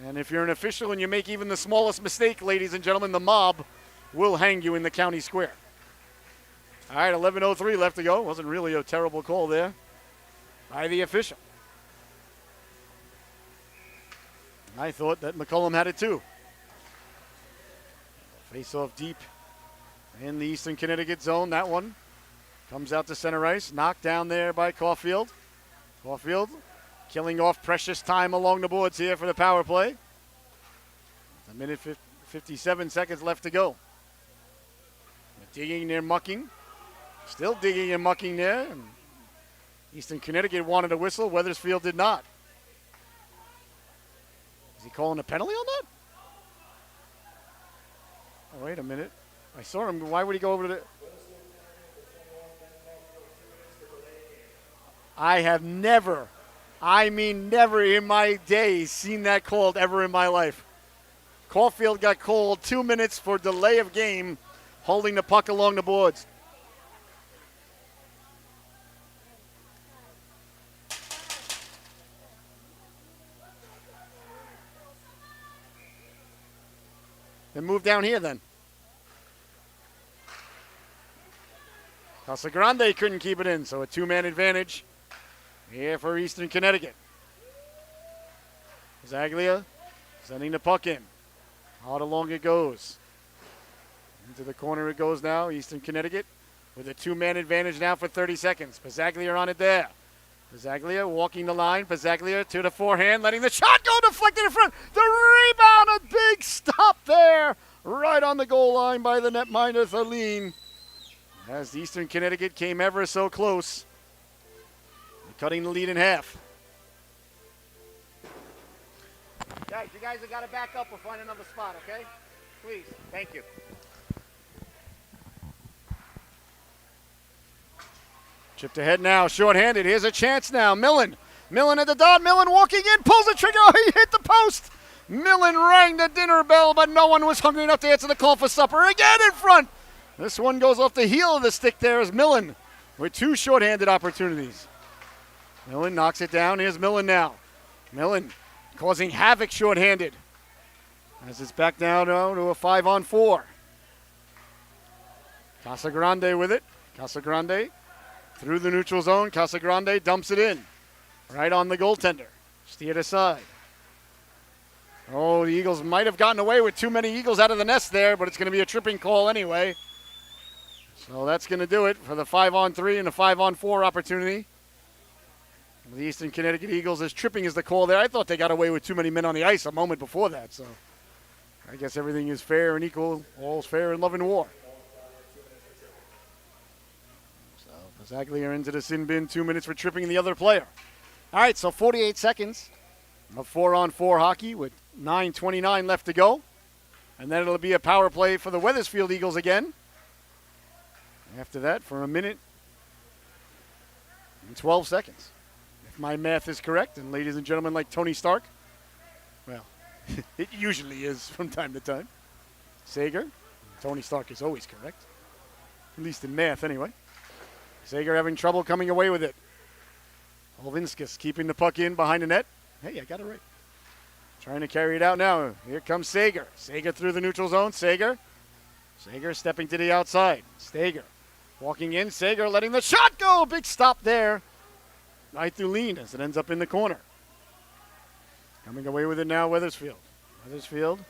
And if you're an official and you make even the smallest mistake, ladies and gentlemen, the mob will hang you in the county square. All right, 11:03 left to go. Wasn't really a terrible call there by the official. I thought that McCollum had it too. Face off deep in the Eastern Connecticut zone. That one comes out to center ice. Knocked down there by Caulfield. Caulfield killing off precious time along the boards here for the power play. 1:57 seconds left to go. They're digging, they're mucking. Still digging and mucking there. And Eastern Connecticut wanted a whistle. Wethersfield did not. Is he calling a penalty on that? Oh, wait a minute. I saw him. Why would he go over to the... I have never, I mean never in my days seen that called ever in my life. Caulfield got called 2 minutes for delay of game, holding the puck along the boards. Then move down here then. Casagrande couldn't keep it in, so a two-man advantage here for Eastern Connecticut. Zaglia sending the puck in. Out along it goes. Into the corner it goes now, Eastern Connecticut with a two-man advantage now for 30 seconds. Pizzaglia on it there. Pizzaglia walking the line. Pizzaglia to the forehand, letting the shot go, deflected in front. The rebound, a big stop there, right on the goal line by the netminder Thalene. As Eastern Connecticut came ever so close, cutting the lead in half. Guys, you guys have got to back up or find another spot, okay? Please, thank you. Chipped ahead now, shorthanded. Here's a chance now. Millen at the dot. Millen walking in, pulls the trigger. Oh, he hit the post. Millen rang the dinner bell, but no one was hungry enough to answer the call for supper. Again in front. This one goes off the heel of the stick there as Millen with two shorthanded opportunities. Millen knocks it down. Here's Millen now. Millen causing havoc shorthanded. As it's back down to a 5-on-4. Casagrande with it. Casagrande through the neutral zone. Casagrande dumps it in. Right on the goaltender. Steered aside. Oh, the Eagles might have gotten away with too many Eagles out of the nest there, but it's going to be a tripping call anyway. So that's going to do it for the 5-on-3 and the 5-on-4 opportunity. The Eastern Connecticut Eagles, as tripping is the call there. I thought they got away with too many men on the ice a moment before that. So I guess everything is fair and equal. All's fair in love and war. So Pizzaglia into the sin bin, 2 minutes for tripping the other player. All right, so 48 seconds of 4-on-4 hockey with 9:29 left to go. And then it'll be a power play for the Wethersfield Eagles again. After that, for a minute and 12 seconds. If my math is correct, and ladies and gentlemen like Tony Stark, well, it usually is from time to time. Sager, Tony Stark is always correct, at least in math anyway. Sager having trouble coming away with it. Olvinskas keeping the puck in behind the net. Hey, I got it right. Trying to carry it out now. Here comes Sager. Sager through the neutral zone. Sager stepping to the outside. Stager walking in. Sager letting the shot go. Big stop there. Right through Lean as it ends up in the corner. Coming away with it now, Wethersfield. Wethersfield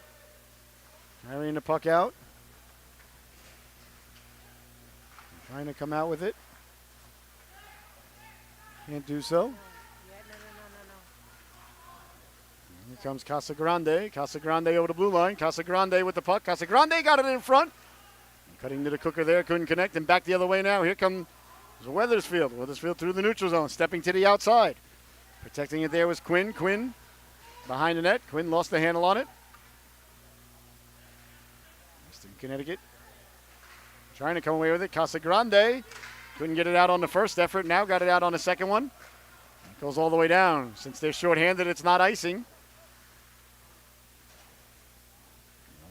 carrying the puck out. Trying to come out with it. Can't do so. Here comes Casagrande. Casagrande over the blue line. Casagrande with the puck. Casagrande got it in front. Cutting to the cooker there. Couldn't connect. And back the other way now. Here comes Wethersfield. Wethersfield through the neutral zone. Stepping to the outside. Protecting it there was Quinn. Quinn behind the net. Quinn lost the handle on it. Eastern Connecticut trying to come away with it. Casagrande couldn't get it out on the first effort. Now got it out on the second one. It goes all the way down. Since they're shorthanded, it's not icing.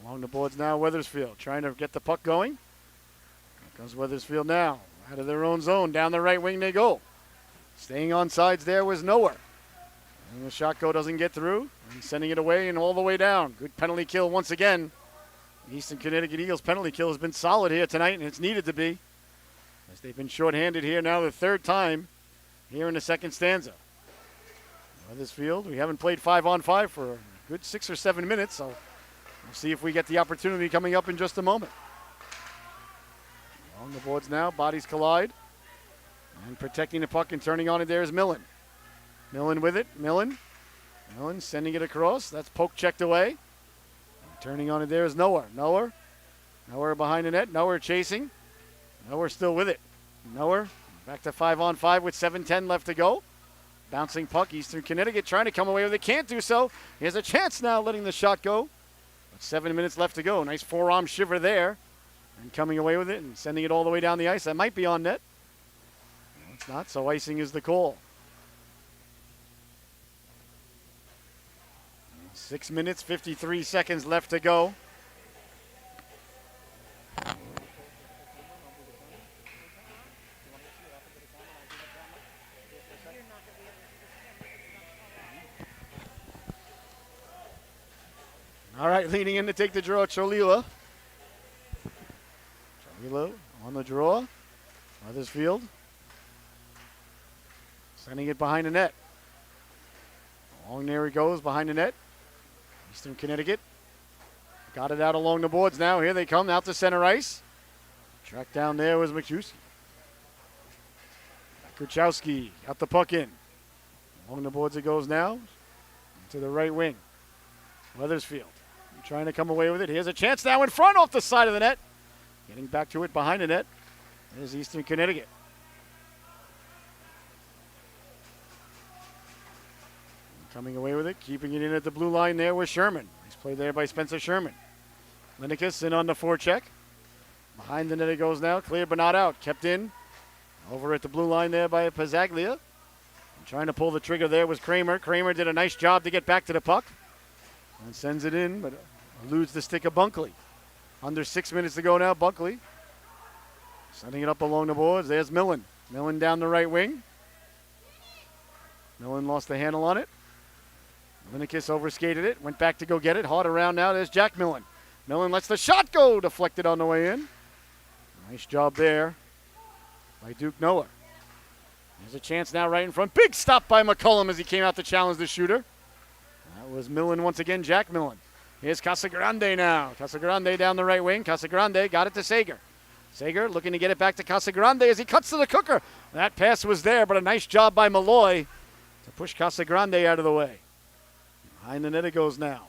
Along the boards now, Wethersfield trying to get the puck going. Here comes Wethersfield now. Out of their own zone. Down the right wing they go. Staying on sides there was nowhere. And the shot go doesn't get through. And sending it away and all the way down. Good penalty kill once again. The Eastern Connecticut Eagles penalty kill has been solid here tonight, and it's needed to be. As they've been shorthanded here now the third time here in the second stanza. Wethersfield, we haven't played 5-on-5 for a good 6 or 7 minutes, so we'll see if we get the opportunity coming up in just a moment. On the boards now, bodies collide. And protecting the puck and turning on it there is Millen. Millen with it, Millen sending it across. That's poke checked away. And turning on it there is Noah. Noah behind the net, Noah chasing. Noah still with it. Noah back to 5-on-5 with 7:10 left to go. Bouncing puck, Eastern Connecticut trying to come away with it. Can't do so. He has a chance now letting the shot go. But 7 minutes left to go. Nice forearm shiver there. And coming away with it and sending it all the way down the ice. That might be on net. No, it's not, so icing is the call. 6 minutes, 53 seconds left to go. All right, leaning in to take the draw, Cholila. Cholila on the draw. Wethersfield sending it behind the net. Along there he goes, behind the net. Eastern Connecticut got it out along the boards now. Here they come, out to center ice. Track down there was Makuchowski. Kuchowski got the puck in. Along the boards it goes now. To the right wing. Wethersfield trying to come away with it. Here's a chance now in front off the side of the net. Getting back to it behind the net. There's Eastern Connecticut. Coming away with it, keeping it in at the blue line there was Sherman. Nice play there by Spencer Sherman. Linekas in on the forecheck. Behind the net it goes now, clear but not out. Kept in. Over at the blue line there by Pizzaglia. And trying to pull the trigger there was Kramer. Kramer did a nice job to get back to the puck. And sends it in, but eludes the stick of Bunkley. Under 6 minutes to go now, Bunkley. Setting it up along the boards. There's Millen. Millen down the right wing. Millen lost the handle on it. Linekas overskated it. Went back to go get it. Hard around now. There's Jack Millen. Millen lets the shot go. Deflected on the way in. Nice job there by Duke Noah. There's a chance now right in front. Big stop by McCullum as he came out to challenge the shooter. That was Millen once again, Jack Millen. Here's Casagrande now. Casagrande down the right wing. Casagrande got it to Sager. Sager looking to get it back to Casagrande as he cuts to the cooker. That pass was there, but a nice job by Malloy to push Casagrande out of the way. Behind the net it goes now.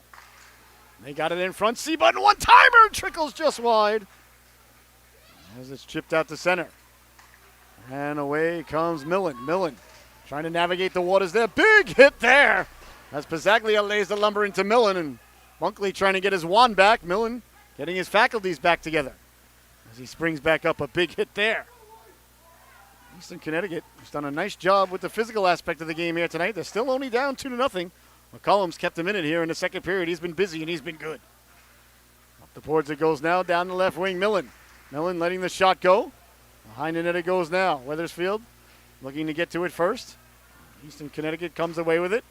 They got it in front. C-button one-timer. Trickles just wide. As it's chipped out to center. And away comes Millen. Millen trying to navigate the waters there. Big hit there. As Pizzaglia lays the lumber into Millen, and Bunkley trying to get his wand back. Millen getting his faculties back together. as he springs back up. A big hit there. Eastern Connecticut has done a nice job with the physical aspect of the game here tonight. They're still only down 2-0. McCollum's kept him in it here in the second period. He's been busy and he's been good. Up the boards it goes now, down the left wing, Millen. Millen letting the shot go. Behind the net it goes now. Wethersfield looking to get to it first. Eastern Connecticut comes away with it.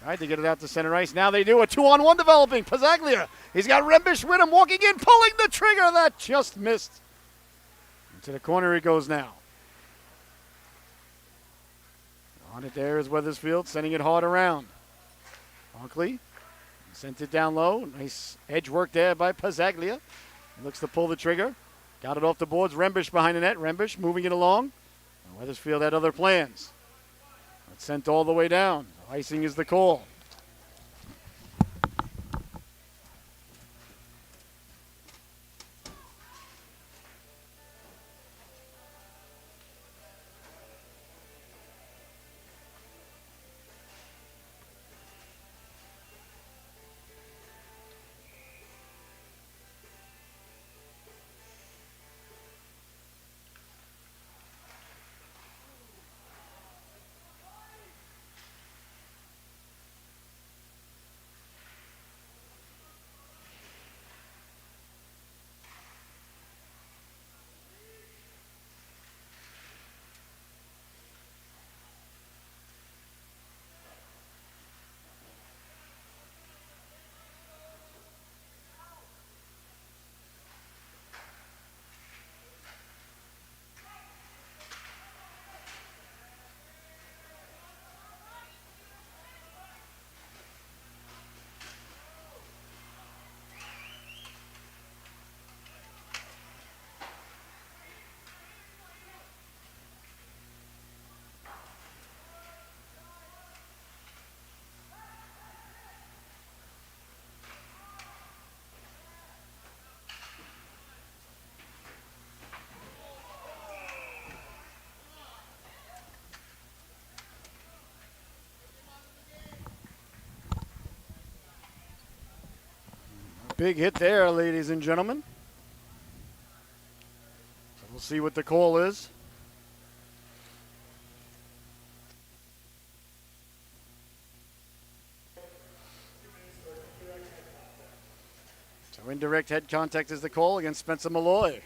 Tried to get it out to center ice. Now they do. A 2-on-1 developing. Pazaglia. He's got Rembish with him walking in, pulling the trigger. That just missed. Into the corner it goes now. On it there is Wethersfield, sending it hard around. Honkley sent it down low. Nice edge work there by Pazaglia. He looks to pull the trigger. Got it off the boards. Rembish behind the net. Rembish moving it along. And Wethersfield had other plans. It's sent all the way down. Icing is the call. Big hit there, ladies and gentlemen. So we'll see what the call is. So indirect head contact is the call against Spencer Malloy.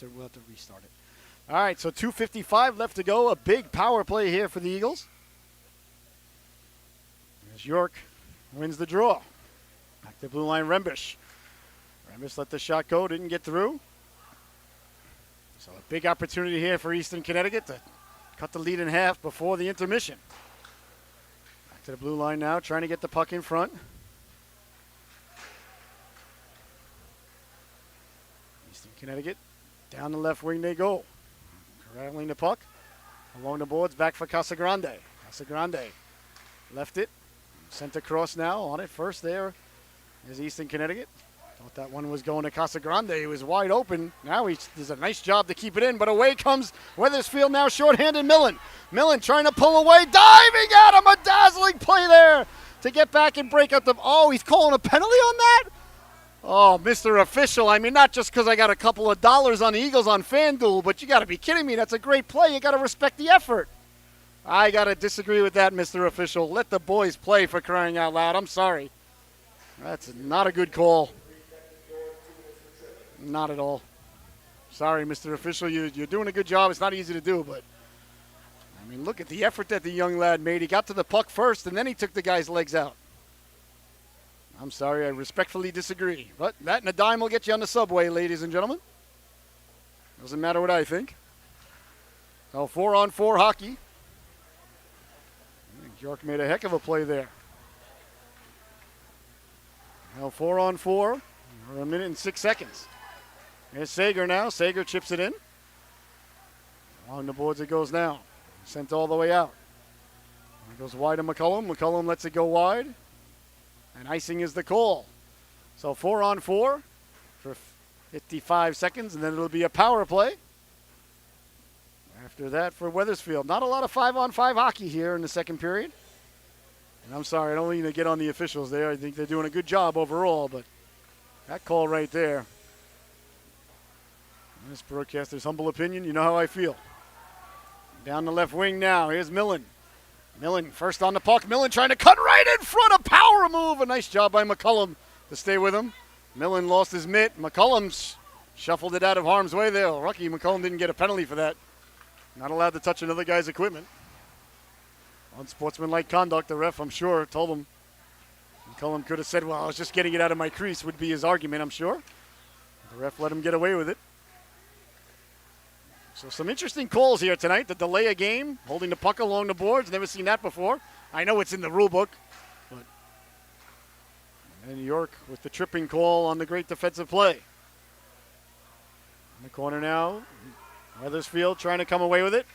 We'll have to restart it. All right, so 2:55 left to go. A big power play here for the Eagles. As York wins the draw. Back to blue line, Rembish. Rembish let the shot go, didn't get through. So a big opportunity here for Eastern Connecticut to cut the lead in half before the intermission. Back to the blue line now, trying to get the puck in front. Eastern Connecticut, down the left wing they go. Rattling the puck along the boards, back for Casagrande. Casagrande left it, sent across now. On it first there is Eastern Connecticut. Thought that one was going to Casagrande. He was wide open. Now he does a nice job to keep it in, but away comes Wethersfield now, shorthanded Millen. Millen trying to pull away, diving at him. A dazzling play there to get back and break up the. Oh, he's calling a penalty on that? Oh, Mr. Official, I mean, not just because I got a couple of dollars on the Eagles on FanDuel, but you got to be kidding me. That's a great play. You got to respect the effort. I got to disagree with that, Mr. Official. Let the boys play, for crying out loud. I'm sorry. That's not a good call. Not at all. Sorry, Mr. Official. You're doing a good job. It's not easy to do, but, I mean, look at the effort that the young lad made. He got to the puck first, and then he took the guy's legs out. I'm sorry, I respectfully disagree. But that and a dime will get you on the subway, ladies and gentlemen. Doesn't matter what I think. So 4-on-4 hockey. York made a heck of a play there. Now 4-on-4 for a minute and 6 seconds. Here's Sager now. Sager chips it in. Along the boards it goes now. Sent all the way out. It goes wide to McCullum. McCullum lets it go wide. And icing is the call. So 4-on-4 for 55 seconds, and then it'll be a power play. After that for Wethersfield. Not a lot of 5-on-5 hockey here in the second period. And I'm sorry, I don't mean to get on the officials there. I think they're doing a good job overall, but that call right there. This broadcaster's humble opinion, you know how I feel. Down the left wing now. Here's Millen. Millen first on the puck. Millen trying to cut right in front. A power move. A nice job by McCullum to stay with him. Millen lost his mitt. McCullum shuffled it out of harm's way there. Lucky McCullum didn't get a penalty for that. Not allowed to touch another guy's equipment. Unsportsmanlike conduct, the ref, I'm sure, told him. McCullum could have said, well, I was just getting it out of my crease, would be his argument, I'm sure. The ref let him get away with it. So some interesting calls here tonight. The delay a game, holding the puck along the boards. Never seen that before. I know it's in the rule book. But and New York with the tripping call on the great defensive play. In the corner now, Wethersfield trying to come away with it.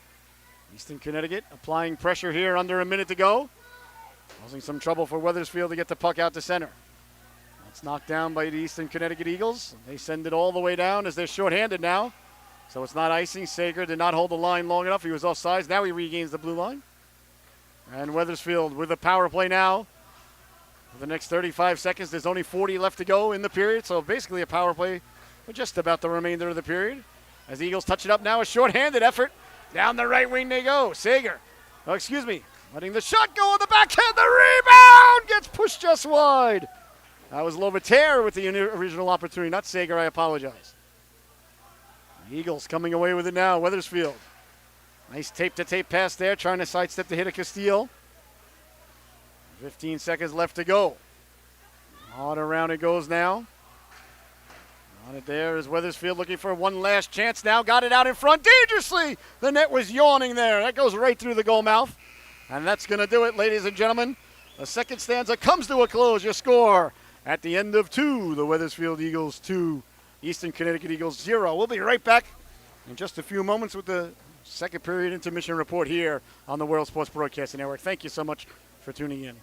Eastern Connecticut applying pressure here under a minute to go. Causing some trouble for Wethersfield to get the puck out to center. It's knocked down by the Eastern Connecticut Eagles. They send it all the way down as they're shorthanded now. So it's not icing. Sager did not hold the line long enough. He was offsides. Now he regains the blue line. And Wethersfield with a power play now. For the next 35 seconds, there's only 40 left to go in the period. So basically a power play for just about the remainder of the period. As the Eagles touch it up now, a shorthanded effort. Down the right wing they go. Sager, letting the shot go on the backhand. The rebound gets pushed just wide. That was Lovatere with the original opportunity, not Sager. I apologize. The Eagles coming away with it now. Wethersfield. Nice tape-to-tape pass there, trying to sidestep the hit of Castile. 15 seconds left to go. On around it goes now. On it there is Wethersfield looking for one last chance now. Got it out in front dangerously. The net was yawning there. That goes right through the goal mouth. And that's going to do it, ladies and gentlemen. The second stanza comes to a close. Your score at the end of 2. The Wethersfield Eagles 2. Eastern Connecticut Eagles 0. We'll be right back in just a few moments with the second period intermission report here on the World Sports Broadcasting Network. Thank you so much for tuning in.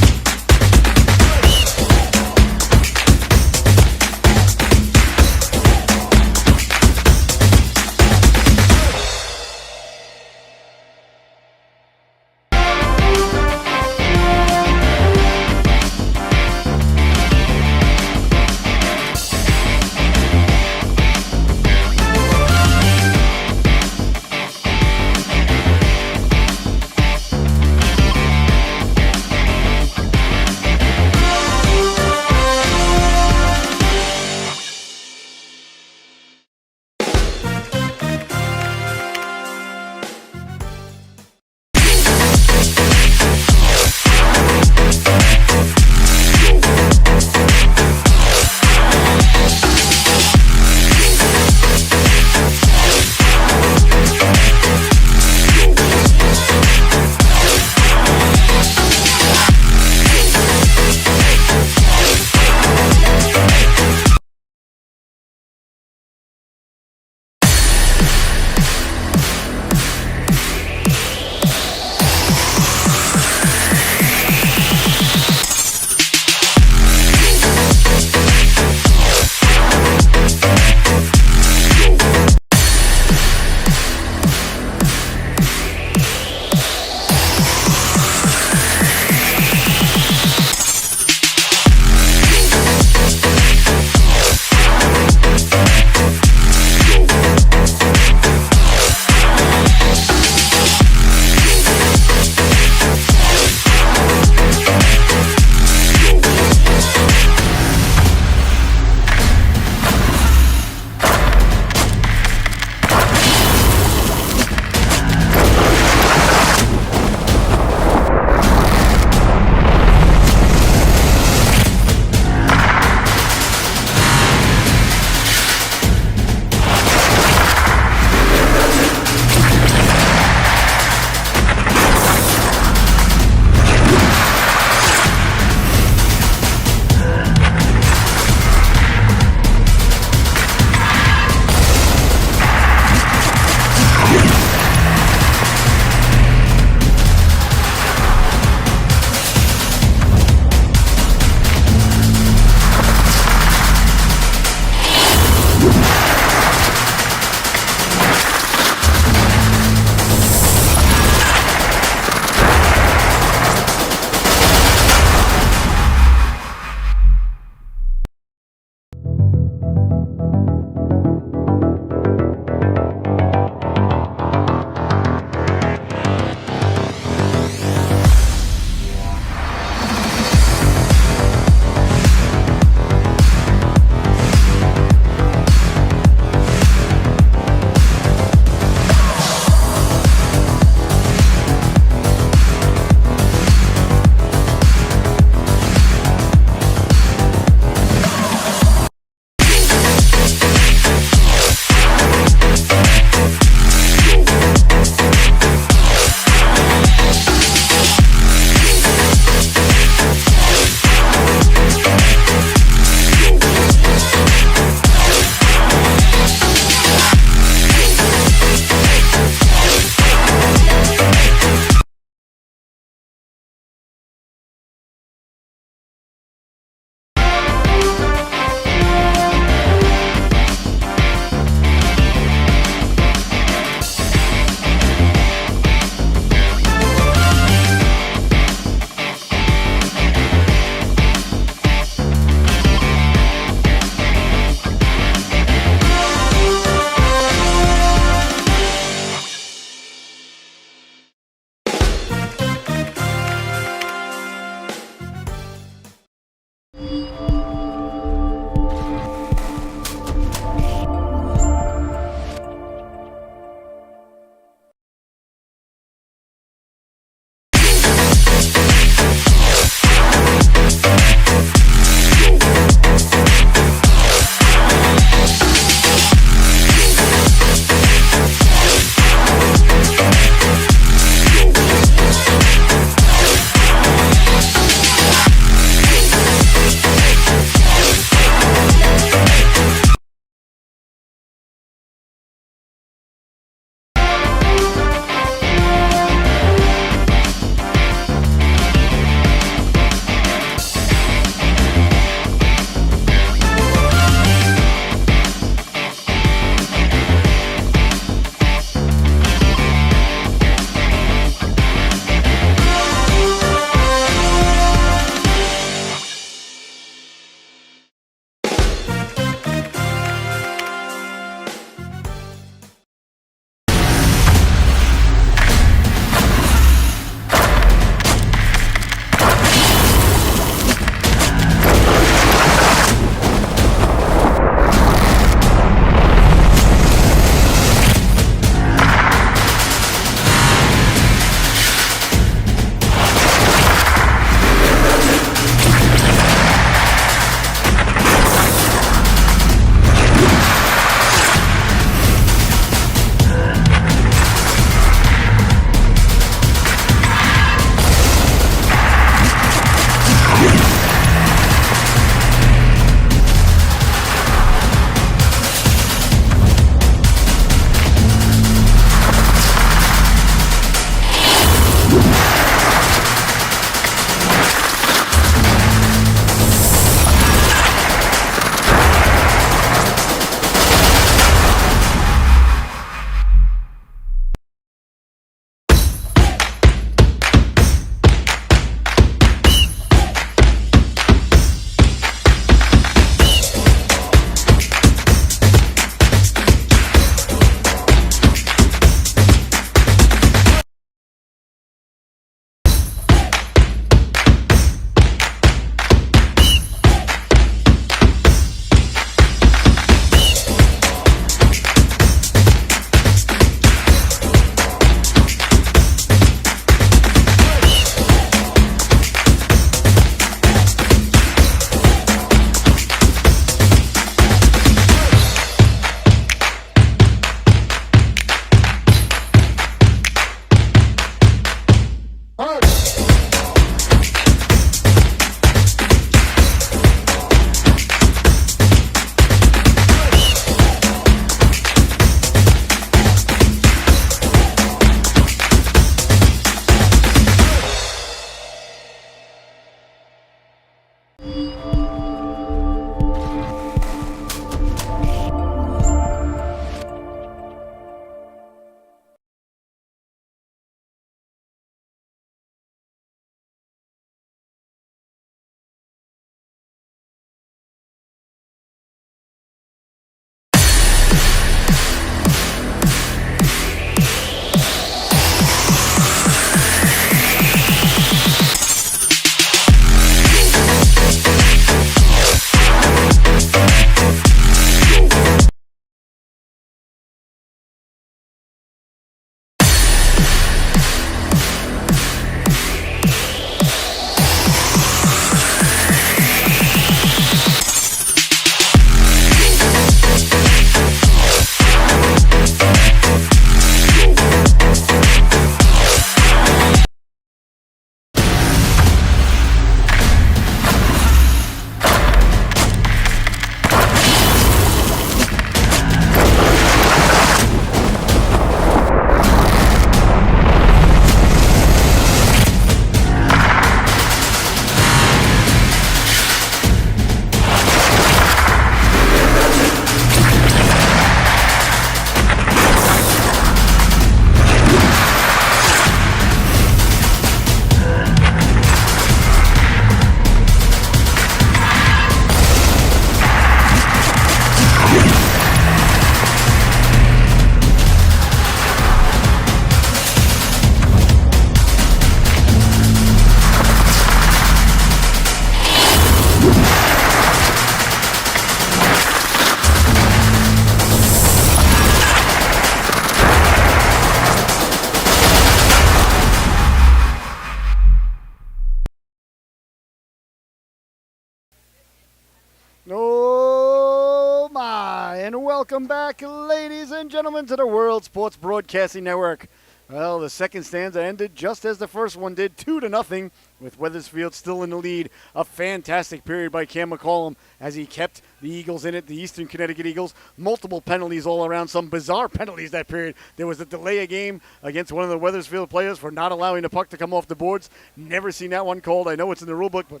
welcome back, ladies and gentlemen, to the World Sports Broadcasting Network. Well, the second stanza ended just as the first one did, 2-0, with Wethersfield still in the lead. A fantastic period by Cam McCollum as he kept the Eagles in it, the Eastern Connecticut Eagles. Multiple penalties all around, some bizarre penalties that period. There was a delay of game against one of the Wethersfield players for not allowing the puck to come off the boards. Never seen that one called. I know it's in the rule book, but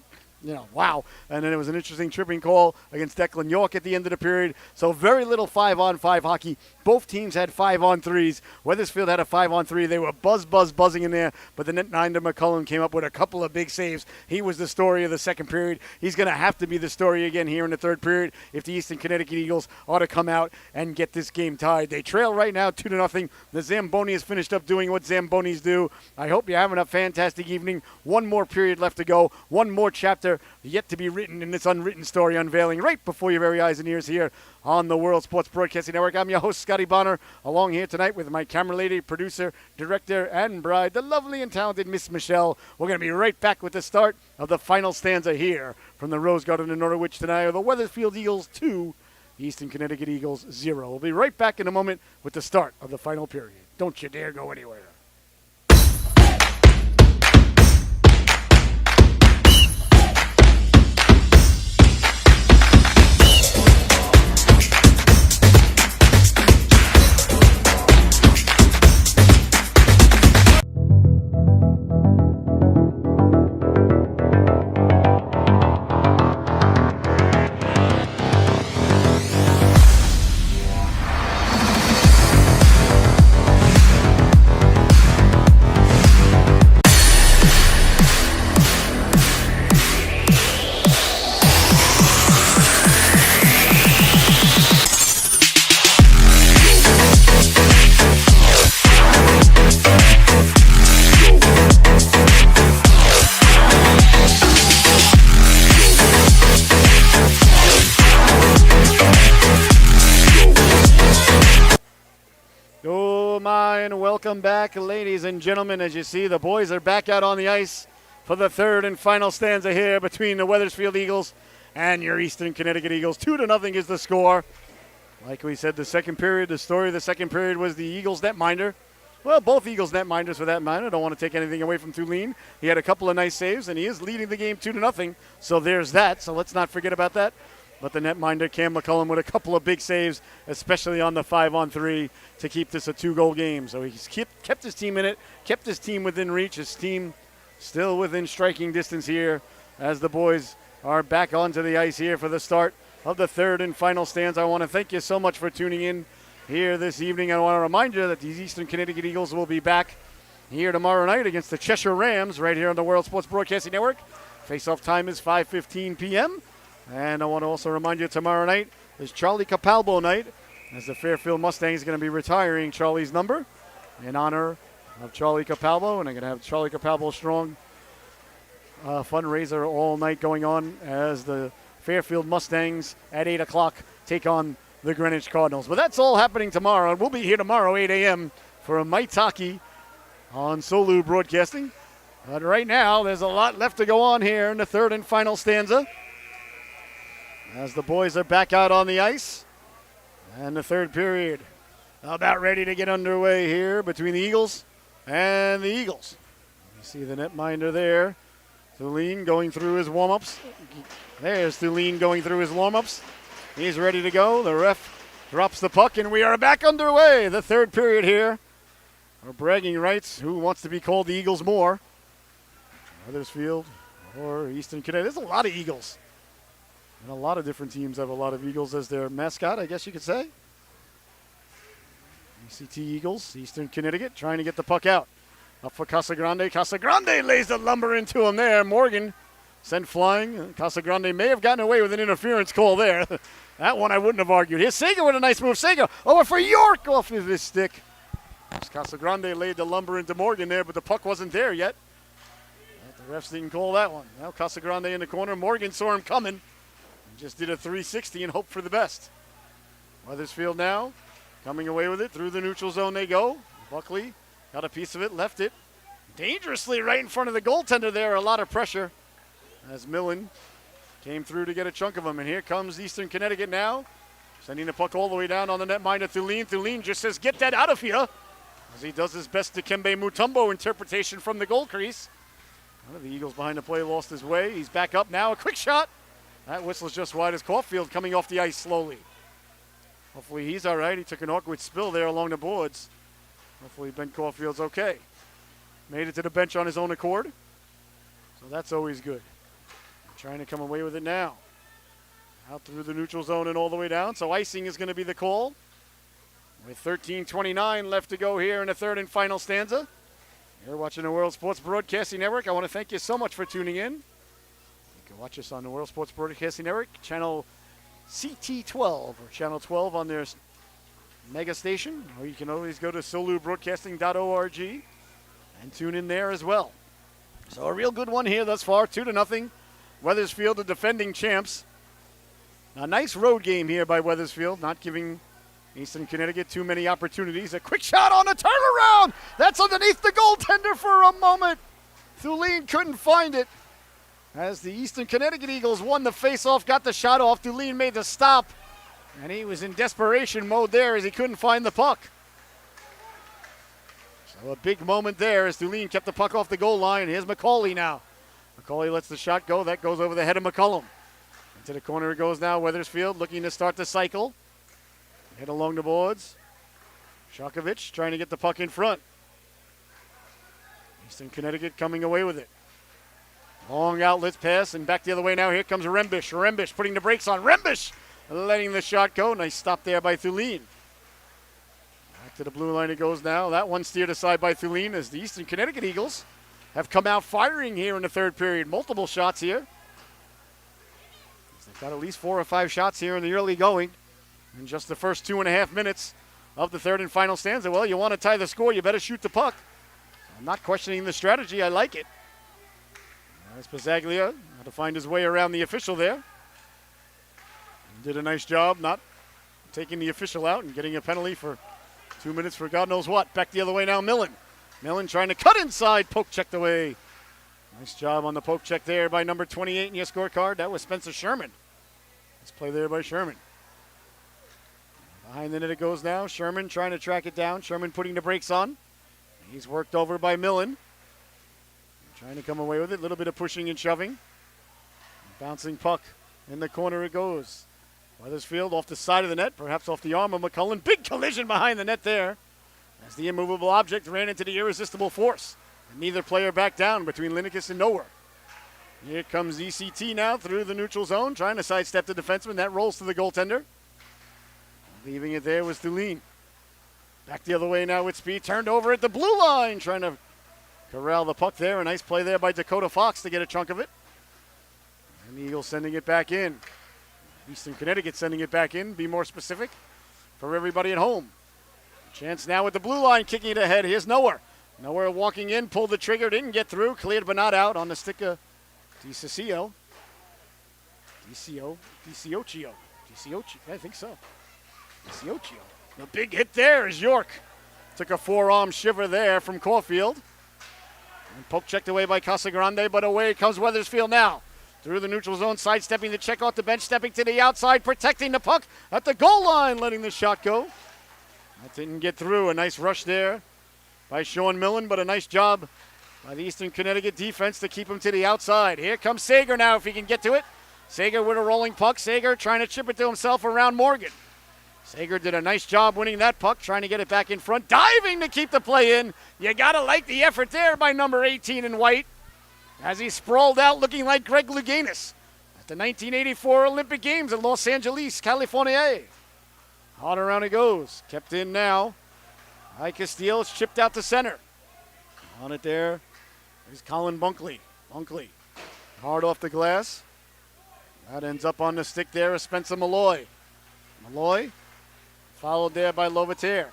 wow. And then it was an interesting tripping call against Declan York at the end of the period. So very little 5-on-5 hockey. Both teams had 5-on-3s. Wethersfield had a 5-on-3. They were buzzing in there, but the netminder McCullum came up with a couple of big saves. He was the story of the second period. He's going to have to be the story again here in the third period if the Eastern Connecticut Eagles ought to come out and get this game tied. They trail right now 2-0. The Zamboni has finished up doing what Zambonis do. I hope you're having a fantastic evening. One more period left to go. One more chapter yet to be written in this unwritten story unveiling right before your very eyes and ears here on the World Sports Broadcasting Network. I'm your host, Scotty Bonner, along here tonight with my camera lady, producer, director, and bride, the lovely and talented Miss Michelle. We're going to be right back with the start of the final stanza here from the Rose Garden in Norwich tonight, of the Wethersfield Eagles 2, Eastern Connecticut Eagles 0. We'll be right back in a moment with the start of the final period. Don't you dare go anywhere. Welcome back, ladies and gentlemen. As you see, the boys are back out on the ice for the third and final stanza here between the Wethersfield Eagles and your Eastern Connecticut Eagles. 2-0 is the score. Like we said, the second period, the story of the second period was the Eagles netminder. Well, both Eagles netminders for that matter. I don't want to take anything away from Tolland. He had a couple of nice saves, and he is leading the game 2-0. So there's that. So let's not forget about that. But the netminder, Cam McCullum, with a couple of big saves, especially on the 5-on-3, to keep this a 2-goal game. So he's kept his team in it, kept his team within reach. His team still within striking distance here as the boys are back onto the ice here for the start of the third and final stanza. I want to thank you so much for tuning in here this evening. I want to remind you that these Eastern Connecticut Eagles will be back here tomorrow night against the Cheshire Rams right here on the World Sports Broadcasting Network. Face-off time is 5:15 p.m., and I want to also remind you tomorrow night is Charlie Capalbo night, as the Fairfield Mustangs are going to be retiring Charlie's number in honor of Charlie Capalbo. And I'm going to have Charlie Capalbo Strong fundraiser all night going on as the Fairfield Mustangs at 8 o'clock take on the Greenwich Cardinals. But that's all happening tomorrow, and we'll be here tomorrow 8 a.m. for a Maitake on Solu Broadcasting. But right now, there's a lot left to go on here in the third and final stanza, as the boys are back out on the ice. And the third period about ready to get underway here between the Eagles and the Eagles. You see the netminder there. Tolland going through his warm-ups. There's Tolland going through his warm-ups. He's ready to go. The ref drops the puck, and we are back underway. The third period here. Our bragging rights. Who wants to be called the Eagles more? Wethersfield or Eastern Connecticut. There's a lot of Eagles. And a lot of different teams have a lot of Eagles as their mascot, I guess you could say. ECT Eagles, Eastern Connecticut, trying to get the puck out. Up for Casagrande. Casagrande lays the lumber into him there. Morgan sent flying. Casagrande may have gotten away with an interference call there. That one I wouldn't have argued. Here's Sager with a nice move. Sager over for York off of his stick. Casagrande laid the lumber into Morgan there, but the puck wasn't there yet. The refs didn't call that one. Now Casagrande in the corner. Morgan saw him coming. Just did a 360 and hope for the best. Wethersfield now coming away with it. Through the neutral zone they go. Buckley got a piece of it, left it dangerously right in front of the goaltender there. A lot of pressure as Millen came through to get a chunk of them. And here comes Eastern Connecticut now. Sending the puck all the way down on the netminder. Tolland just says, get that out of here. As he does his best Dikembe Mutombo interpretation from the goal crease. One of the Eagles behind the play lost his way. He's back up now. A quick shot. That whistle's just wide as Caulfield coming off the ice slowly. Hopefully he's all right. He took an awkward spill there along the boards. Hopefully Ben Caulfield's okay. Made it to the bench on his own accord. So that's always good. Trying to come away with it now. Out through the neutral zone and all the way down. So icing is going to be the call. With 13:29 left to go here in the third and final stanza. You're watching the World Sports Broadcasting Network. I want to thank you so much for tuning in. You can watch us on the World Sports Broadcasting Network, channel CT12 or channel 12 on their mega station. Or you can always go to solubroadcasting.org and tune in there as well. So a real good one here thus far, 2-0. Wethersfield, the defending champs. A nice road game here by Wethersfield, not giving Eastern Connecticut too many opportunities. A quick shot on a turnaround. That's underneath the goaltender for a moment. Tolland couldn't find it. As the Eastern Connecticut Eagles won the face-off, got the shot off. Tolland made the stop. And he was in desperation mode there as he couldn't find the puck. So a big moment there as Tolland kept the puck off the goal line. Here's McCauley now. McCauley lets the shot go. That goes over the head of McCullum. Into the corner it goes now. Wethersfield looking to start the cycle. Hit along the boards. Shakovich trying to get the puck in front. Eastern Connecticut coming away with it. Long outlets pass and back the other way now. Here comes Rembish. Rembish putting the brakes on. Rembish letting the shot go. Nice stop there by Tolland. Back to the blue line it goes now. That one steered aside by Tolland as the Eastern Connecticut Eagles have come out firing here in the third period. Multiple shots here. They've got at least 4 or 5 shots here in the early going. In just the first 2.5 minutes of the third and final stanza. Well, you want to tie the score, you better shoot the puck. I'm not questioning the strategy. I like it. As Pizzaglia had to find his way around the official there. He did a nice job not taking the official out and getting a penalty for 2 minutes for God knows what. Back the other way now, Millen. Millen trying to cut inside. Poke checked away. Nice job on the poke check there by number 28 in your scorecard. That was Spencer Sherman. Nice play there by Sherman. Behind the net it goes now. Sherman trying to track it down. Sherman putting the brakes on. He's worked over by Millen. Trying to come away with it. A little bit of pushing and shoving. Bouncing puck. In the corner it goes. Wethersfield off the side of the net. Perhaps off the arm of McCullum. Big collision behind the net there. As the immovable object ran into the irresistible force. And neither player backed down between Linekas and Nowhere. Here comes ECT now through the neutral zone. Trying to sidestep the defenseman. That rolls to the goaltender. Leaving it there was Tolland. Back the other way now with speed. Turned over at the blue line. Trying to corral the puck there. A nice play there by Dakota Fox to get a chunk of it. And the Eagles sending it back in. Eastern Connecticut sending it back in. Be more specific for everybody at home. Chance now with the blue line kicking it ahead. Here's Nowhere. Nowhere walking in. Pulled the trigger. Didn't get through. Cleared but not out on the stick of DiCiccio. DiCiccio. I think so. DiCiccio. The big hit there is York. Took a forearm shiver there from Caulfield. And poke checked away by Casagrande, but away comes Wethersfield now. Through the neutral zone, sidestepping the check off the bench, stepping to the outside, protecting the puck at the goal line, letting the shot go. That didn't get through. A nice rush there by Sean Millen, but a nice job by the Eastern Connecticut defense to keep him to the outside. Here comes Sager now if he can get to it. Sager with a rolling puck. Sager trying to chip it to himself around Morgan. Sager did a nice job winning that puck, trying to get it back in front, diving to keep the play in. You got to like the effort there by number 18 in white as he sprawled out looking like Greg Louganis at the 1984 Olympic Games in Los Angeles, California. Hard around it goes. Kept in now. High Castile chipped out to center. On it there is Colin Bunkley. Bunkley hard off the glass. That ends up on the stick there of Spencer Malloy. Malloy followed there by Lovataire.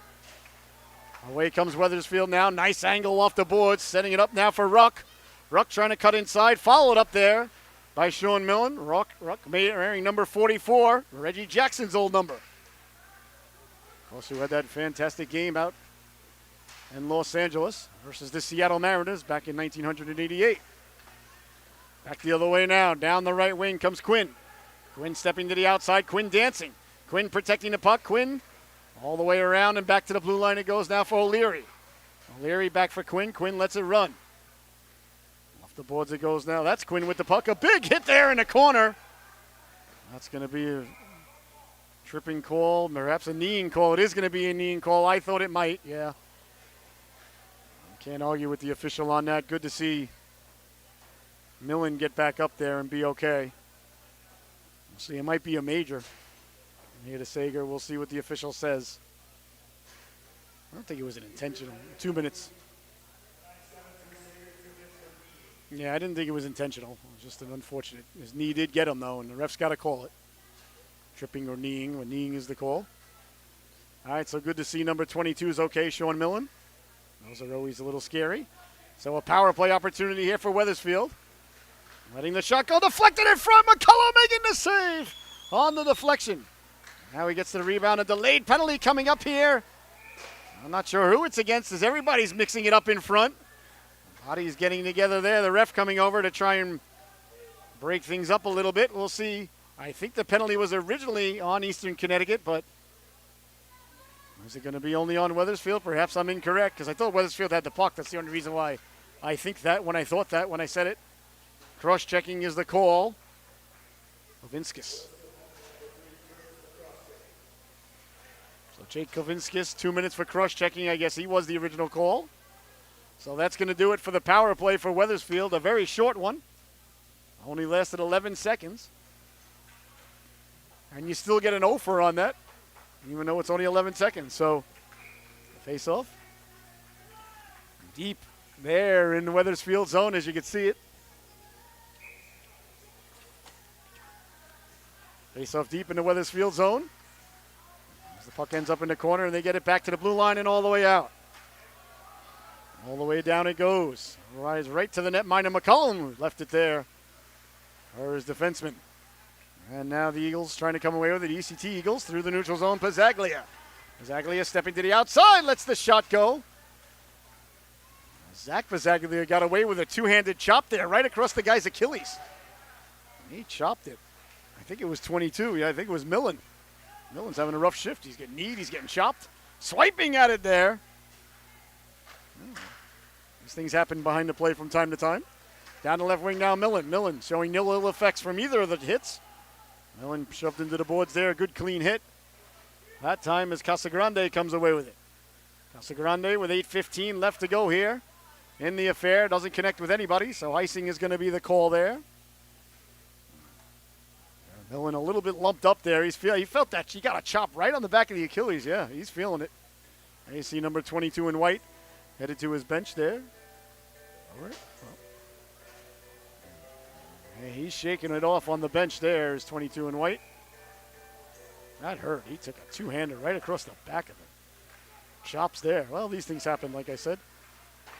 Away comes Wethersfield now. Nice angle off the boards. Setting it up now for Ruck. Ruck trying to cut inside. Followed up there by Sean Millen. Ruck wearing number 44. Reggie Jackson's old number. Also had that fantastic game out in Los Angeles versus the Seattle Mariners back in 1988. Back the other way now. Down the right wing comes Quinn. Quinn stepping to the outside. Quinn dancing. Quinn protecting the puck. Quinn all the way around and back to the blue line it goes now for O'Leary. O'Leary back for Quinn. Quinn lets it run. Off the boards it goes now. That's Quinn with the puck. A big hit there in the corner. That's going to be a tripping call, perhaps a kneeing call. It is going to be a kneeing call. I thought it might, yeah. Can't argue with the official on that. Good to see Millen get back up there and be okay. We'll see. It might be a major. Here to Sager. We'll see what the official says. I don't think it was an intentional. 2 minutes. Yeah, I didn't think it was intentional. It was just an unfortunate. His knee did get him, though, and the ref's got to call it. Tripping or kneeing. When kneeing is the call. All right, so good to see number 22 is okay, Sean Millen. Those are always a little scary. So a power play opportunity here for Wethersfield. Letting the shot go, deflected in front. McCullough making the save on the deflection. Now he gets the rebound. A delayed penalty coming up here. I'm not sure who it's against as everybody's mixing it up in front. Bodies getting together there. The ref coming over to try and break things up a little bit. We'll see. I think the penalty was originally on Eastern Connecticut, but is it going to be only on Wethersfield? Perhaps I'm incorrect because I thought Wethersfield had the puck. That's the only reason why I think that when I thought that when I said it. Cross-checking is the call. Kovinskis. So Jake Kovinskis, 2 minutes for cross-checking. I guess he was the original call. So that's going to do it for the power play for Wethersfield. A very short one. Only lasted 11 seconds. And you still get an offer on that, even though it's only 11 seconds. So, face-off. Deep there in the Wethersfield zone, as you can see it. Face-off deep in the Wethersfield zone. As the puck ends up in the corner, and they get it back to the blue line and all the way out. All the way down it goes. Right to the net. Minor McCollum left it there for his defenseman. And now the Eagles trying to come away with it. ECT Eagles through the neutral zone. Pizzaglia. Pizzaglia stepping to the outside. Lets the shot go. Zach Pizzaglia got away with a two-handed chop there right across the guy's Achilles. He chopped it. I think it was 22. Yeah, I think it was Millen. Millen's having a rough shift. He's getting kneed. He's getting chopped. Swiping at it there. These things happen behind the play from time to time. Down the left wing now, Millen. Millen showing nil ill effects from either of the hits. Millen shoved into the boards there. Good clean hit. That time as Casagrande comes away with it. Casagrande with 8:15 left to go here in the affair. Doesn't connect with anybody, so icing is going to be the call there. Millen a little bit lumped up there. He felt that. She got a chop right on the back of the Achilles. Yeah, he's feeling it. And you see number 22 in white headed to his bench there. All right. Well, he's shaking it off on the bench there. Is 22 in white. That hurt. He took a two-hander right across the back of it. Chops there. Well, these things happen, like I said.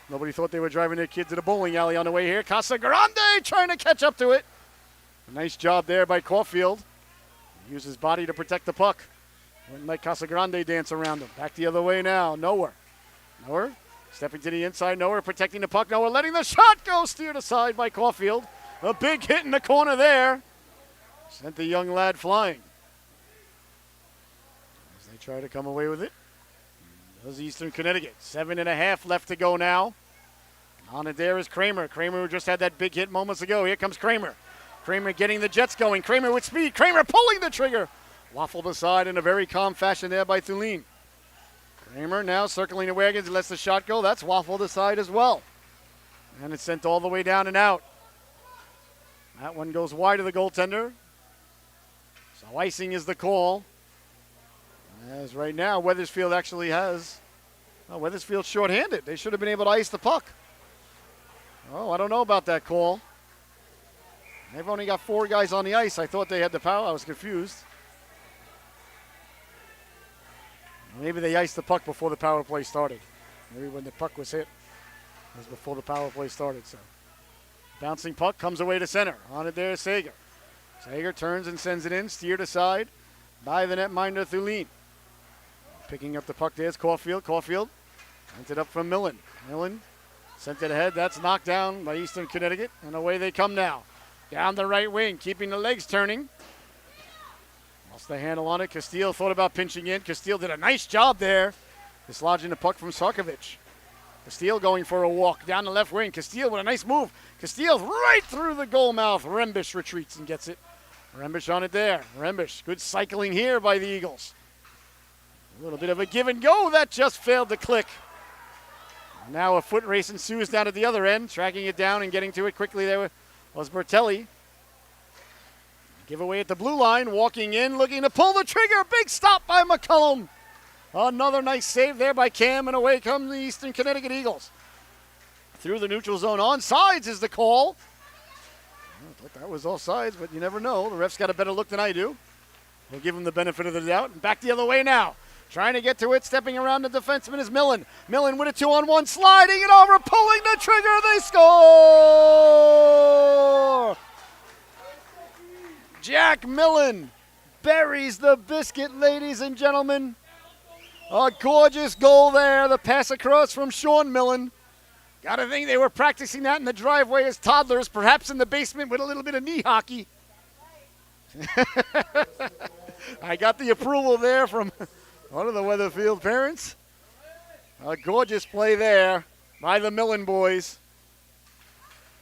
Nobody thought they were driving their kid to the bowling alley on the way here. Casagrande trying to catch up to it. A nice job there by Caulfield. He used his body to protect the puck. Wouldn't let Casagrande dance around him. Back the other way now. Nowhere. Stepping to the inside. Nowhere protecting the puck. Nowhere letting the shot go. Steered aside by Caulfield. A big hit in the corner there. Sent the young lad flying. As they try to come away with it. Does Eastern Connecticut. 7.5 left to go now. On it there is Kramer. Kramer who just had that big hit moments ago. Here comes Kramer. Kramer getting the Jets going. Kramer with speed. Kramer pulling the trigger. Waffled aside in a very calm fashion there by Thulin. Kramer now circling the wagons and lets the shot go. That's waffled aside as well. And it's sent all the way down and out. That one goes wide of the goaltender. So icing is the call. As right now, Wethersfield actually has. Oh, Wethersfield shorthanded. They should have been able to ice the puck. Oh, I don't know about that call. They've only got 4 guys on the ice. I thought they had the power. I was confused. Maybe they iced the puck before the power play started. Maybe when the puck was hit, it was before the power play started. So, bouncing puck comes away to center. On it there is Sager. Sager turns and sends it in, steered aside by the netminder Thulin. Picking up the puck there's Caulfield. Caulfield sent it up from Millen. Millen sent it ahead. That's knocked down by Eastern Connecticut, and away they come now. Down the right wing, keeping the legs turning. Lost the handle on it. Castile thought about pinching in. Castile did a nice job there, dislodging the puck from Sarkovic. Castile going for a walk down the left wing. Castile with a nice move. Castile right through the goal mouth. Rembish retreats and gets it. Rembish on it there. Rembish, good cycling here by the Eagles. A little bit of a give and go. That just failed to click. Now a foot race ensues down at the other end. Tracking it down and getting to it quickly there was Bertelli. Giveaway at the blue line. Walking in, looking to pull the trigger. Big stop by McCullum. Another nice save there by Cam, and away come the Eastern Connecticut Eagles. Through the neutral zone. Onside is the call. I thought that was offsides, but you never know. The ref's got a better look than I do. We'll give him the benefit of the doubt. And back the other way now. Trying to get to it, stepping around the defenseman is Millen. Millen with a 2-on-1, sliding it over, pulling the trigger. They score! Jack Millen buries the biscuit, ladies and gentlemen. A gorgeous goal there. The pass across from Sean Millen. Gotta think they were practicing that in the driveway as toddlers, perhaps in the basement with a little bit of knee hockey. I got the approval there from one of the Weatherfield parents. A gorgeous play there by the Millen boys.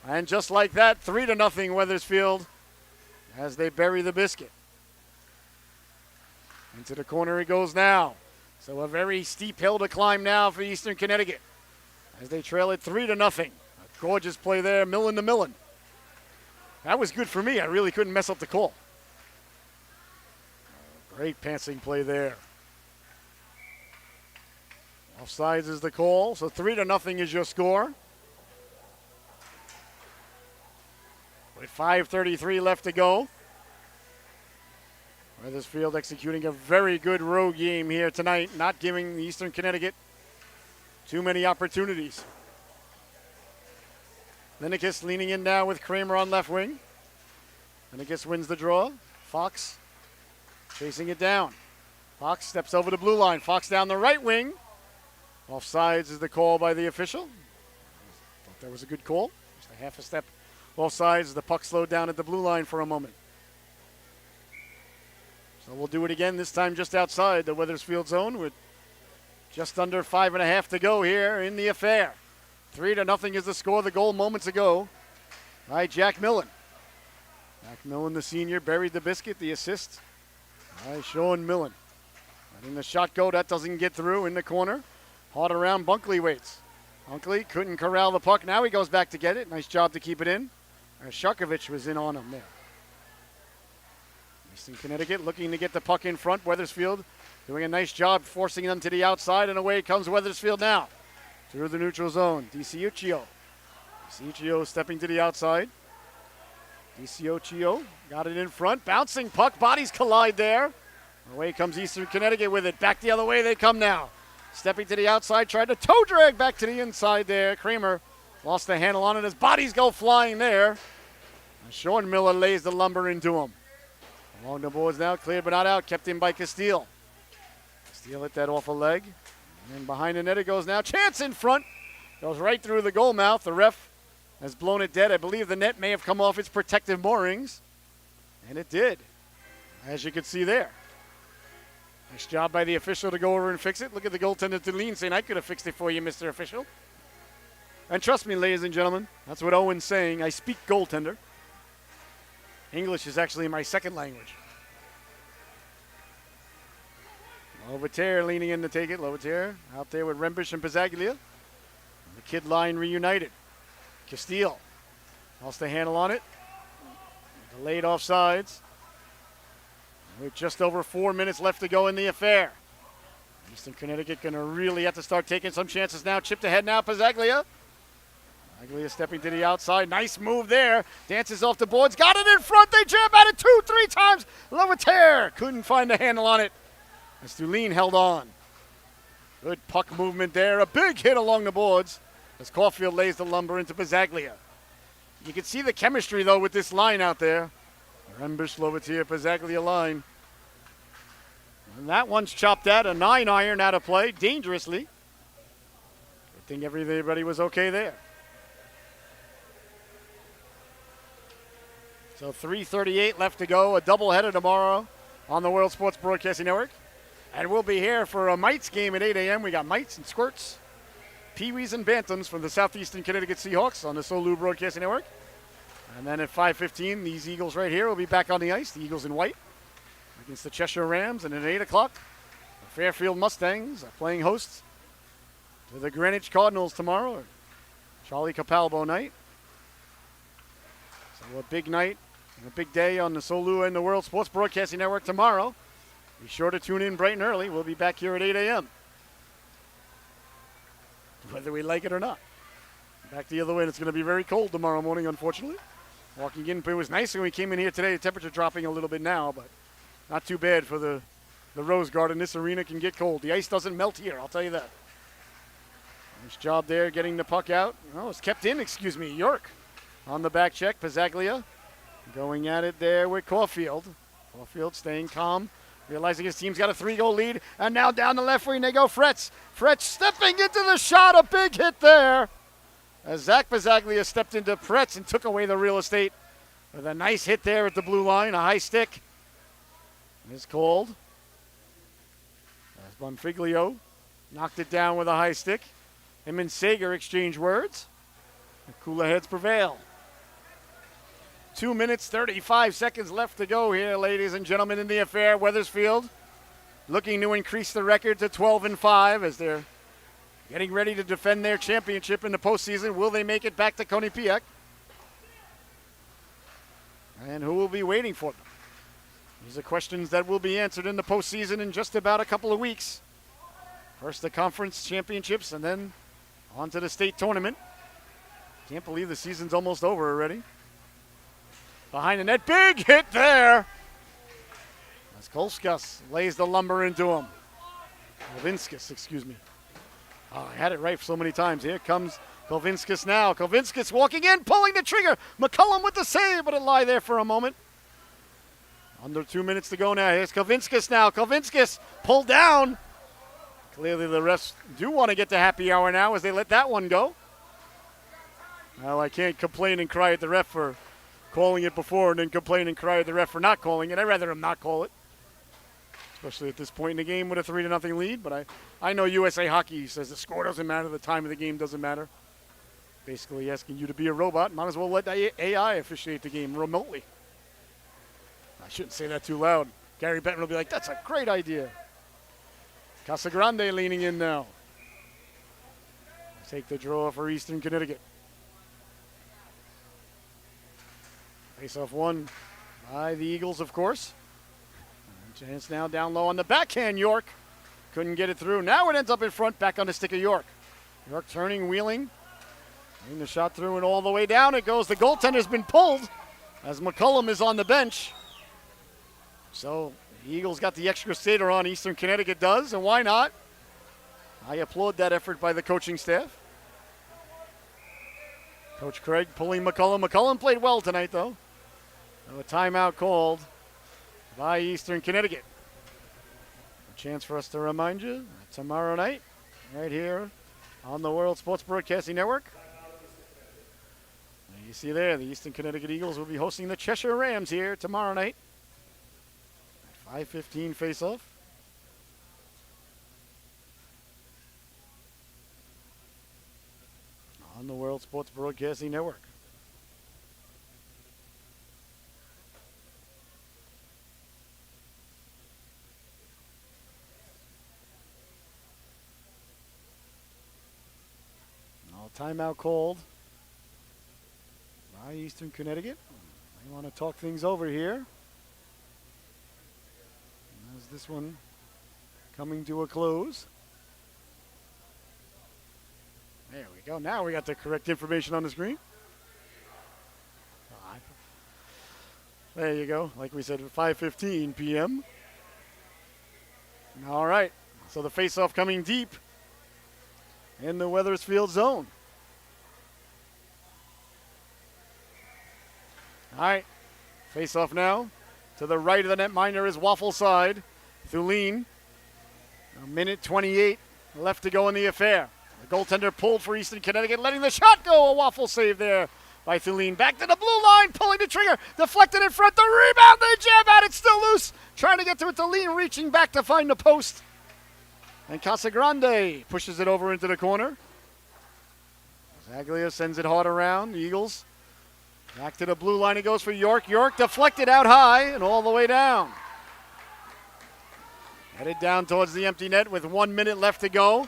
And just like that, 3-0 Weathersfield as they bury the biscuit. Into the corner he goes now. So a very steep hill to climb now for Eastern Connecticut as they trail it 3-0. A gorgeous play there, Millen to Millen. That was good for me. I really couldn't mess up the call. Great passing play there. Offsides is the call, so 3-0 is your score. With 5:33 left to go. Weathersfield executing a very good road game here tonight, not giving Eastern Connecticut too many opportunities. Linekus leaning in now with Kramer on left wing. Linekus wins the draw. Fox chasing it down. Fox steps over the blue line. Fox down the right wing. Offsides is the call by the official. Thought that was a good call. Just a half a step offsides. The puck slowed down at the blue line for a moment. So we'll do it again, this time just outside the Weathersfield zone with just under 5.5 to go here in the affair. 3-0 is the score. The goal moments ago by Jack Millen. Jack Millen, the senior, buried the biscuit. The assist by Sean Millen. Letting the shot go. That doesn't get through in the corner. Hard around. Bunkley waits. Bunkley couldn't corral the puck. Now he goes back to get it. Nice job to keep it in. Sharkovich was in on him there. Eastern Connecticut looking to get the puck in front. Weathersfield doing a nice job forcing them to the outside, and away comes Weathersfield now. Through the neutral zone. DiCiuccio. DiCiuccio stepping to the outside. DiCiuccio got it in front. Bouncing puck. Bodies collide there. Away comes Eastern Connecticut with it. Back the other way they come now. Stepping to the outside. Tried to toe drag back to the inside there. Kramer lost the handle on it as bodies go flying there. And Sean Miller lays the lumber into him. Along the boards now. Cleared but not out. Kept in by Castile. Castile hit that off a leg. And then behind the net it goes now. Chance in front. Goes right through the goal mouth. The ref has blown it dead. I believe the net may have come off its protective moorings. And it did, as you can see there. Nice job by the official to go over and fix it. Look at the goaltender to lean saying, I could have fixed it for you, Mr. Official. And trust me, ladies and gentlemen, that's what Owen's saying. I speak goaltender. English is actually my second language. Lovatere leaning in to take it. Lovatere out there with Rembish and Pizzaglia. The kid line reunited. Castile lost the handle on it. Delayed offsides. With just over 4 minutes left to go in the affair. Eastern Connecticut going to really have to start taking some chances now. Chipped ahead now, Pizzaglia. Pizzaglia stepping to the outside. Nice move there. Dances off the boards. Got it in front. They jam at it 2-3 times. Lovatere couldn't find the handle on it. As Tulane held on. Good puck movement there. A big hit along the boards as Caulfield lays the lumber into Pizzaglia. You can see the chemistry, though, with this line out there. Rembish, Lovatere, Pizzaglia line. And that one's chopped out. A 9-iron out of play, dangerously. Good thing everybody was okay there. So 3:38 left to go. A doubleheader tomorrow on the World Sports Broadcasting Network. And we'll be here for a Mites game at 8 a.m. We got Mites and Squirts, Peewees and Bantams from the Southeastern Connecticut Seahawks on the SOLU Broadcasting Network. And then at 5:15, these Eagles right here will be back on the ice, the Eagles in white, against the Cheshire Rams. And at 8 o'clock, the Fairfield Mustangs are playing hosts to the Greenwich Cardinals tomorrow. Charlie Capalbo night. So a big night and a big day on the SOLU and the World Sports Broadcasting Network tomorrow. Be sure to tune in bright and early. We'll be back here at 8 a.m. whether we like it or not. Back the other way, and it's going to be very cold tomorrow morning, unfortunately. Walking in, but it was nice when we came in here today. The temperature dropping a little bit now, but not too bad for the Rose Garden. This arena can get cold. The ice doesn't melt here, I'll tell you that. Nice job there getting the puck out. Oh, it's kept in, York on the back check. Pizzaglia going at it there with Caulfield. Caulfield staying calm, realizing his team's got a 3-goal lead. And now down the left wing they go, Fretz. Fretz stepping into the shot, a big hit there. As Zach Pizzaglia stepped into Pretz and took away the real estate with a nice hit there at the blue line, a high stick. Is called. As Bonfiglio knocked it down with a high stick. Him and Sager exchange words. The cooler heads prevail. 2 minutes, 35 seconds left to go here, ladies and gentlemen, in the affair. Wethersfield looking to increase the record to 12-5 as they're getting ready to defend their championship in the postseason. Will they make it back to Quinnipiac? And who will be waiting for them? These are questions that will be answered in the postseason in just about a couple of weeks. First the conference championships and then on to the state tournament. Can't believe the season's almost over already. Behind the net, big hit there. As Kolskas lays the lumber into him. Kolvinskis, excuse me. Oh, I had it right so many times. Here comes Kolvinskis now. Kolvinskis walking in, pulling the trigger. McCullum with the save, but it lie there for a moment. Under 2 minutes to go now. Here's Kolvinskis now. Kolvinskis pulled down. Clearly the refs do want to get to happy hour now as they let that one go. Well, I can't complain and cry at the ref for calling it before and then complain and cry at the ref for not calling it. I'd rather him not call it. Especially at this point in the game with a 3-0 lead. But I know USA Hockey says the score doesn't matter, the time of the game doesn't matter. Basically asking you to be a robot. Might as well let the AI officiate the game remotely. I shouldn't say that too loud. Gary Bettman will be like, that's a great idea. Casagrande leaning in now. Take the draw for Eastern Connecticut. Face-off won by the Eagles, of course. Chance now down low on the backhand, York. Couldn't get it through. Now it ends up in front, back on the stick of York. York turning, wheeling. Getting the shot through and all the way down it goes. The goaltender's been pulled as McCullum is on the bench. So the Eagles got the extra skater on, Eastern Connecticut does, and why not? I applaud that effort by the coaching staff. Coach Craig pulling McCullum. McCullum played well tonight, though. A timeout called by Eastern Connecticut. A chance for us to remind you tomorrow night, right here on the World Sports Broadcasting Network. You see there, the Eastern Connecticut Eagles will be hosting the Cheshire Rams here tomorrow night. 5:15 face-off. On the World Sports Broadcasting Network. Timeout called by Eastern Connecticut. They want to talk things over here. As this one coming to a close. There we go. Now we got the correct information on the screen. There you go. Like we said, 5:15 p.m. All right. So the face-off coming deep in the Wethersfield zone. All right, face off now. To the right of the netminder is Waffle side. Thulin. A minute 28 left to go in the affair. The goaltender pulled for Eastern Connecticut, letting the shot go. A Waffle save there by Thulin. Back to the blue line, pulling the trigger. Deflected in front, the rebound, they jam at it, still loose. Trying to get to it, Tolland reaching back to find the post. And Casagrande pushes it over into the corner. Zaglia sends it hard around. The Eagles back to the blue line. It goes for York. York deflected out high and all the way down. Headed down towards the empty net with 1 minute left to go.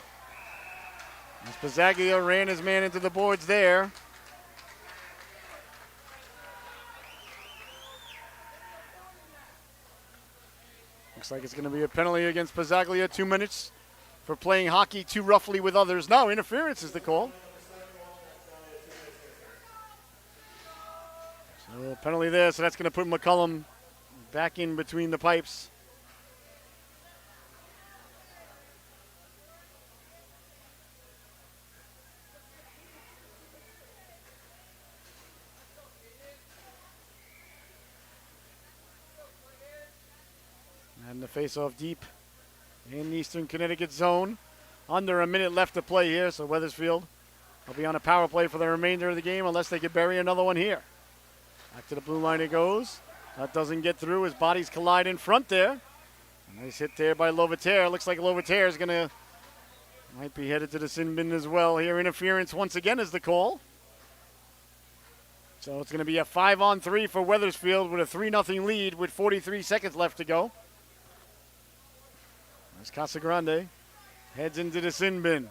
As Pizzaglia ran his man into the boards there. Looks like it's going to be a penalty against Pizzaglia. 2 minutes for playing hockey too roughly with others. No, interference is the call. So a penalty there, so that's going to put McCullum back in between the pipes. And the face-off deep in Eastern Connecticut zone. Under a minute left to play here, so Wethersfield will be on a power play for the remainder of the game unless they could bury another one here. Back to the blue line it goes. That doesn't get through. His bodies collide in front there. A nice hit there by Lovater. Looks like Lovater is going to, might be headed to the sin bin as well here. Interference once again is the call. So it's going to be a 5-on-3 for Wethersfield with a 3-0 lead with 43 seconds left to go. There's Casagrande. Heads into the sin bin.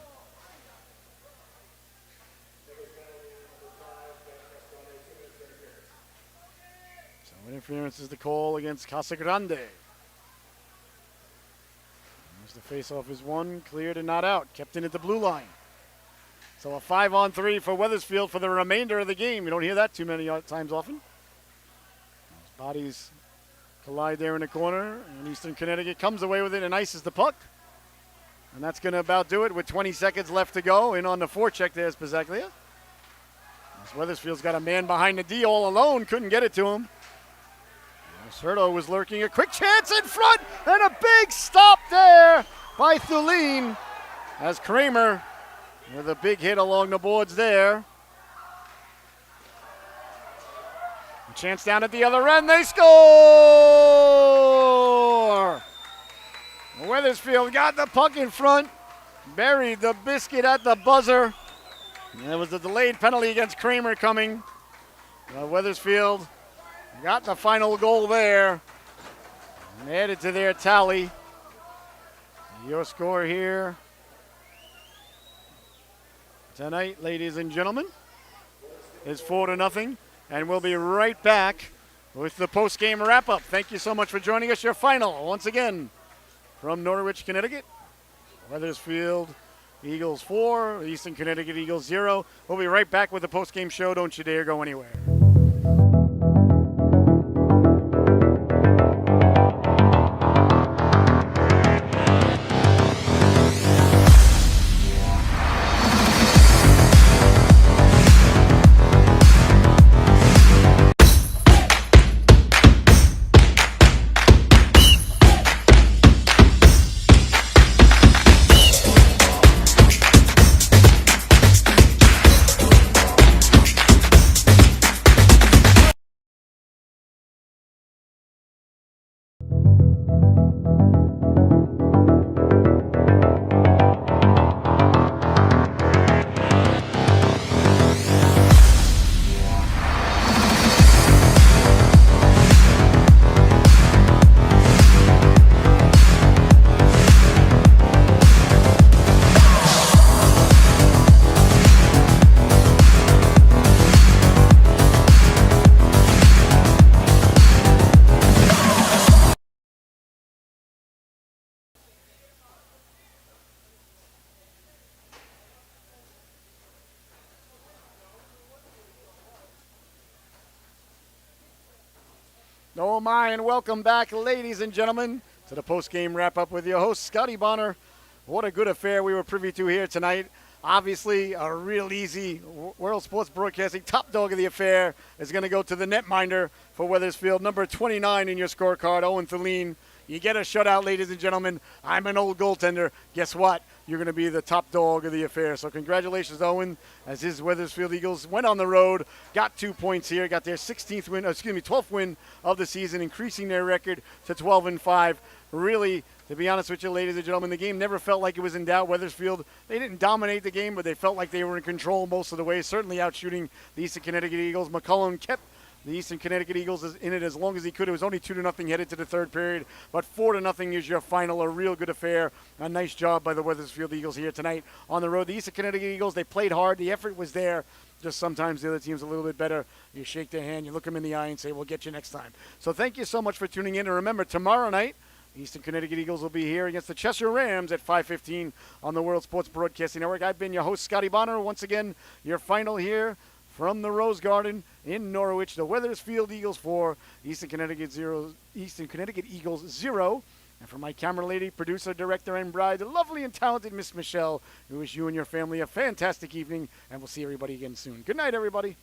So interference is the call against Casagrande. There's the face-off is one. Cleared and not out. Kept in at the blue line. So a 5-on-3 for Wethersfield for the remainder of the game. You don't hear that too many times often. Those bodies collide there in the corner, and Eastern Connecticut comes away with it and ices the puck. And that's going to about do it with 20 seconds left to go. In on the forecheck there's Pizzaglia. As Wethersfield's got a man behind the D all alone, couldn't get it to him. Serto was lurking, a quick chance in front, and a big stop there by Tolland as Kramer with a big hit along the boards there. A chance down at the other end, they score! Wethersfield got the puck in front, buried the biscuit at the buzzer. And there was a delayed penalty against Kramer coming. Wethersfield got the final goal there and added to their tally. Your score here tonight, ladies and gentlemen, is 4-0. And we'll be right back with the post-game wrap-up. Thank you so much for joining us. Your final, once again, from Norwich, Connecticut. Wethersfield Eagles 4, Eastern Connecticut Eagles 0. We'll be right back with the post-game show. Don't you dare go anywhere. Oh my, and welcome back, ladies and gentlemen, to the post-game wrap-up with your host, Scotty Bonner. What a good affair we were privy to here tonight. Obviously, a real easy World Sports Broadcasting top dog of the affair is going to go to the netminder for Wethersfield, number 29 in your scorecard, Owen Tolland. You get a shutout, ladies and gentlemen. I'm an old goaltender. Guess what? You're going to be the top dog of the affair. So congratulations, Owen, as his Wethersfield Eagles went on the road, got 2 points here, got their 12th win of the season, increasing their record to 12-5. Really, to be honest with you, ladies and gentlemen, the game never felt like it was in doubt. Wethersfield, they didn't dominate the game, but they felt like they were in control most of the way, certainly outshooting the Eastern Connecticut Eagles. McCullum kept the Eastern Connecticut Eagles in it as long as he could. It was only 2-0 headed to the third period, but 4-0 is your final. A real good affair. A nice job by the Wethersfield Eagles here tonight on the road. The Eastern Connecticut Eagles, they played hard. The effort was there. Just sometimes the other team's a little bit better. You shake their hand, you look them in the eye and say, we'll get you next time. So thank you so much for tuning in. And remember, tomorrow night, the Eastern Connecticut Eagles will be here against the Cheshire Rams at 5:15 on the World Sports Broadcasting Network. I've been your host, Scotty Bonner. Once again, your final here from the Rose Garden in Norwich. The Wethersfield Eagles 4, Eastern Connecticut Eagles 0. And for my camera lady, producer, director, and bride, the lovely and talented Miss Michelle, we wish you and your family a fantastic evening, and we'll see everybody again soon. Good night, everybody.